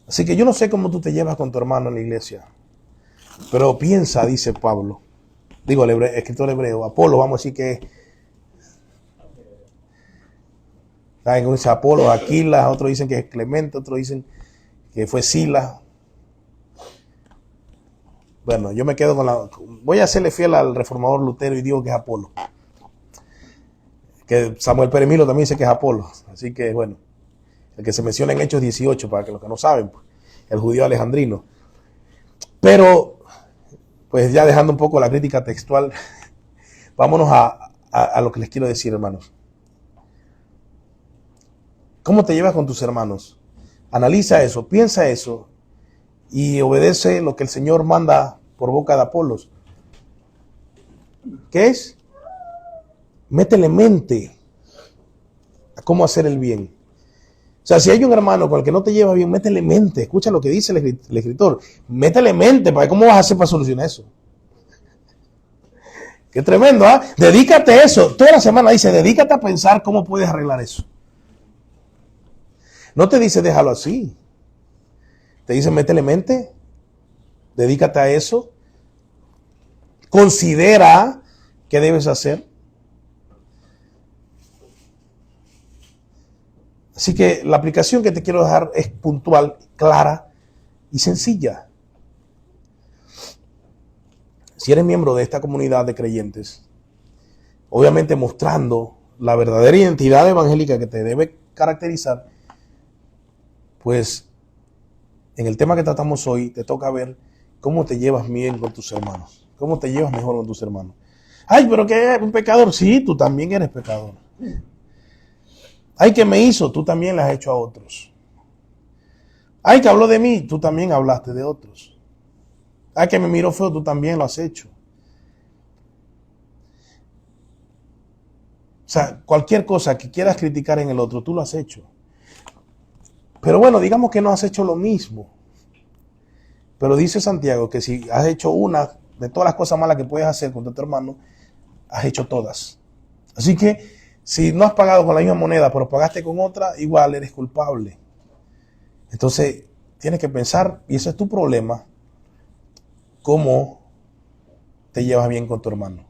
Así que yo no sé cómo tú te llevas con tu hermano en la iglesia. Pero piensa, dice Pablo. Digo, el escritor hebreo, Apolo, vamos a decir que ¿saben cómo dice Apolo? Aquila, otros dicen que es Clemente, otros dicen que fue Sila. Bueno, yo me quedo con voy a hacerle fiel al reformador Lutero y digo que es Apolo. Que Samuel Peremilo también dice que es Apolo. Así que, bueno, el que se menciona en Hechos 18, para que los que no saben, pues, el judío alejandrino. Pero, pues ya dejando un poco la crítica textual, vámonos a lo que les quiero decir, hermanos. ¿Cómo te llevas con tus hermanos? Analiza eso, piensa eso y obedece lo que el Señor manda por boca de Apolos. ¿Qué es? Métele mente a cómo hacer el bien. O sea, si hay un hermano con el que no te lleva bien, métele mente. Escucha lo que dice el escritor. Métele mente para cómo vas a hacer para solucionar eso. Qué tremendo, ¿ah? Dedícate a eso. Toda la semana dice, dedícate a pensar cómo puedes arreglar eso. No te dice déjalo así. Te dice métele mente. Dedícate a eso. Considera qué debes hacer. Así que la aplicación que te quiero dejar es puntual, clara y sencilla. Si eres miembro de esta comunidad de creyentes, obviamente mostrando la verdadera identidad evangélica que te debe caracterizar, pues en el tema que tratamos hoy te toca ver cómo te llevas bien con tus hermanos, cómo te llevas mejor con tus hermanos. Ay, pero que es un pecador. Sí, tú también eres pecador. Ay, que me hizo, tú también le has hecho a otros. Ay, que habló de mí, tú también hablaste de otros. Ah, que me miro feo, tú también lo has hecho. O sea, cualquier cosa que quieras criticar en el otro, tú lo has hecho. Pero bueno, digamos que no has hecho lo mismo. Pero dice Santiago que si has hecho una de todas las cosas malas que puedes hacer contra tu hermano, has hecho todas. Así que si no has pagado con la misma moneda, pero pagaste con otra, igual eres culpable. Entonces, tienes que pensar, y ese es tu problema, cómo te llevas bien con tu hermano.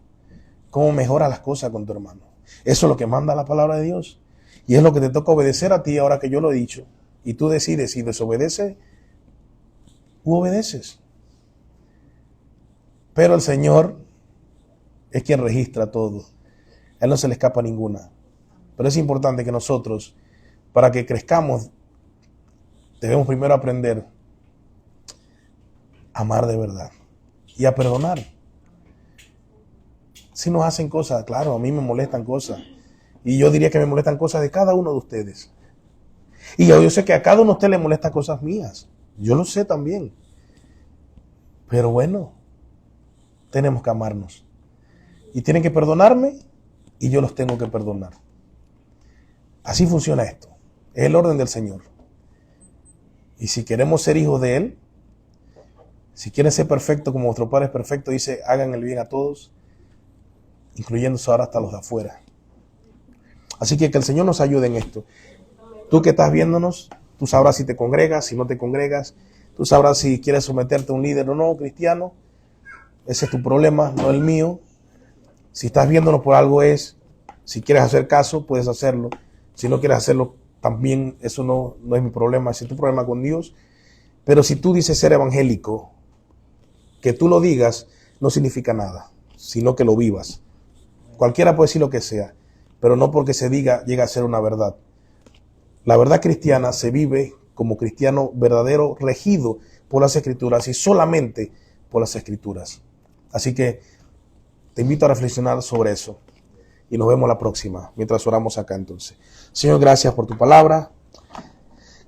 Cómo mejoras las cosas con tu hermano. Eso es lo que manda la palabra de Dios. Y es lo que te toca obedecer a ti ahora que yo lo he dicho. Y tú decides si desobedeces u obedeces. Pero el Señor es quien registra todo. A Él no se le escapa ninguna. Pero es importante que nosotros, para que crezcamos, debemos primero aprender a amar de verdad y a perdonar. Si nos hacen cosas, claro, a mí me molestan cosas. Y yo diría que me molestan cosas de cada uno de ustedes. Y yo sé que a cada uno de ustedes le molestan cosas mías. Yo lo sé también. Pero bueno, tenemos que amarnos. Y tienen que perdonarme y yo los tengo que perdonar. Así funciona esto. Es el orden del Señor. Y si queremos ser hijos de Él, si quieren ser perfectos como vuestro Padre es perfecto, dice, hagan el bien a todos, incluyéndose ahora hasta los de afuera. Así que el Señor nos ayude en esto. Tú que estás viéndonos, tú sabrás si te congregas, si no te congregas. Tú sabrás si quieres someterte a un líder o no cristiano. Ese es tu problema, no el mío. Si estás viéndonos por algo es, si quieres hacer caso, puedes hacerlo. Si no quieres hacerlo, también eso no es mi problema, ese es tu problema con Dios. Pero si tú dices ser evangélico, que tú lo digas no significa nada, sino que lo vivas. Cualquiera puede decir lo que sea, pero no porque se diga llega a ser una verdad. La verdad cristiana se vive como cristiano verdadero, regido por las Escrituras y solamente por las Escrituras. Así que te invito a reflexionar sobre eso y nos vemos la próxima, mientras oramos acá entonces. Señor, gracias por tu palabra.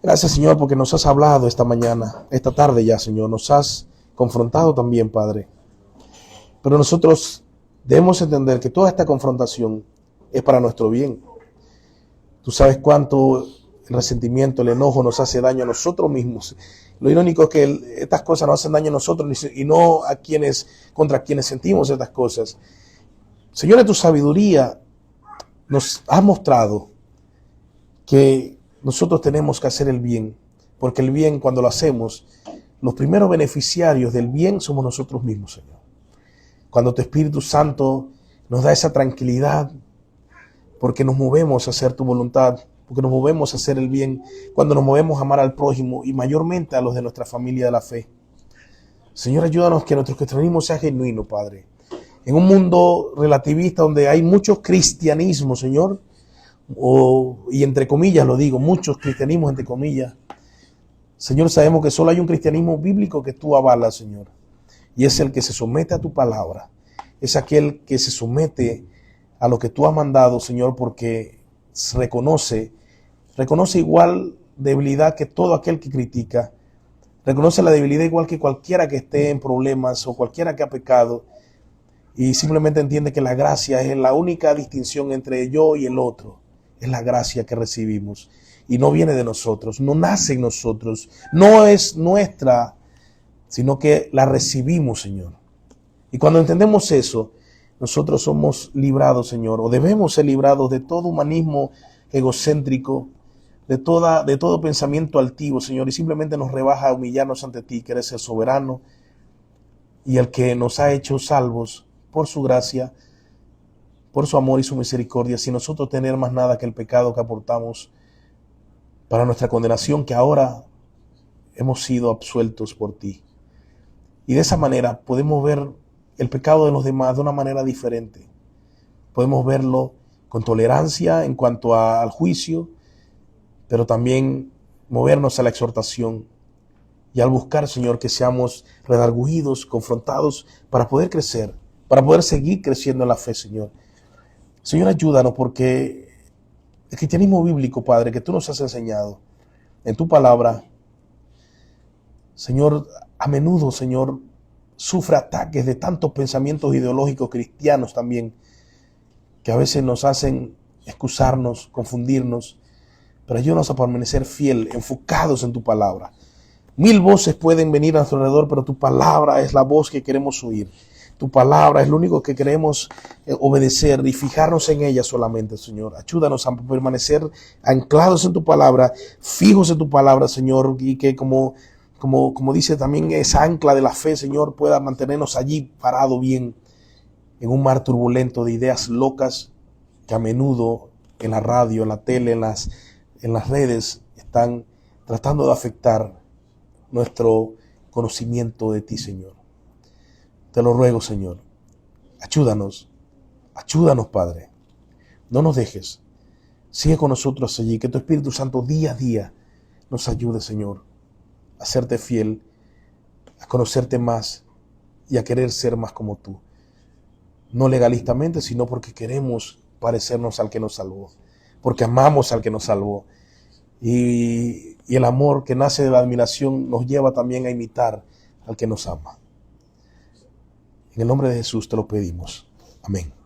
Gracias, Señor, porque nos has hablado esta mañana, esta tarde ya, Señor. Nos has confrontado también, Padre. Pero nosotros debemos entender que toda esta confrontación es para nuestro bien. Tú sabes cuánto el resentimiento, el enojo nos hace daño a nosotros mismos. Lo irónico es que estas cosas nos hacen daño a nosotros y no a quienes, contra quienes sentimos estas cosas. Señor, en tu sabiduría nos has mostrado que nosotros tenemos que hacer el bien, porque el bien, cuando lo hacemos, los primeros beneficiarios del bien somos nosotros mismos, Señor. Cuando tu Espíritu Santo nos da esa tranquilidad, porque nos movemos a hacer tu voluntad, porque nos movemos a hacer el bien, cuando nos movemos a amar al prójimo y mayormente a los de nuestra familia de la fe. Señor, ayúdanos que nuestro cristianismo sea genuino, Padre. En un mundo relativista donde hay mucho cristianismo, Señor, y entre comillas lo digo, muchos cristianismos entre comillas, Señor, sabemos que solo hay un cristianismo bíblico que tú avalas, Señor, y es el que se somete a tu palabra, es aquel que se somete a lo que tú has mandado, Señor, porque reconoce igual debilidad que todo aquel que critica, reconoce la debilidad igual que cualquiera que esté en problemas o cualquiera que ha pecado, y simplemente entiende que la gracia es la única distinción entre yo y el otro. Es la gracia que recibimos y no viene de nosotros, no nace en nosotros, no es nuestra, sino que la recibimos, Señor. Y cuando entendemos eso, nosotros somos librados, Señor, o debemos ser librados de todo humanismo egocéntrico, de todo pensamiento altivo, Señor, y simplemente nos rebaja a humillarnos ante ti, que eres el soberano y el que nos ha hecho salvos por su gracia, por su amor y su misericordia, sin nosotros tener más nada que el pecado que aportamos para nuestra condenación, que ahora hemos sido absueltos por ti. Y de esa manera podemos ver el pecado de los demás de una manera diferente. Podemos verlo con tolerancia en cuanto al juicio, pero también movernos a la exhortación y al buscar, Señor, que seamos redarguidos, confrontados para poder crecer, para poder seguir creciendo en la fe, Señor. Señor, ayúdanos porque el cristianismo bíblico, Padre, que tú nos has enseñado en tu palabra, Señor, a menudo, Señor, sufre ataques de tantos pensamientos ideológicos cristianos también, que a veces nos hacen excusarnos, confundirnos, pero ayúdanos a permanecer fiel, enfocados en tu palabra. 1000 voces pueden venir a nuestro alrededor, pero tu palabra es la voz que queremos oír. Tu palabra es lo único que queremos obedecer y fijarnos en ella solamente, Señor. Ayúdanos a permanecer anclados en tu palabra, fijos en tu palabra, Señor, y que como dice también esa ancla de la fe, Señor, pueda mantenernos allí parado bien en un mar turbulento de ideas locas que a menudo en la radio, en la tele, en las redes están tratando de afectar nuestro conocimiento de ti, Señor. Te lo ruego, Señor. Ayúdanos, Padre. No nos dejes. Sigue con nosotros allí, que tu Espíritu Santo día a día nos ayude, Señor, a serte fiel, a conocerte más y a querer ser más como tú. No legalistamente, sino porque queremos parecernos al que nos salvó, porque amamos al que nos salvó. Y el amor que nace de la admiración nos lleva también a imitar al que nos ama. En el nombre de Jesús te lo pedimos. Amén.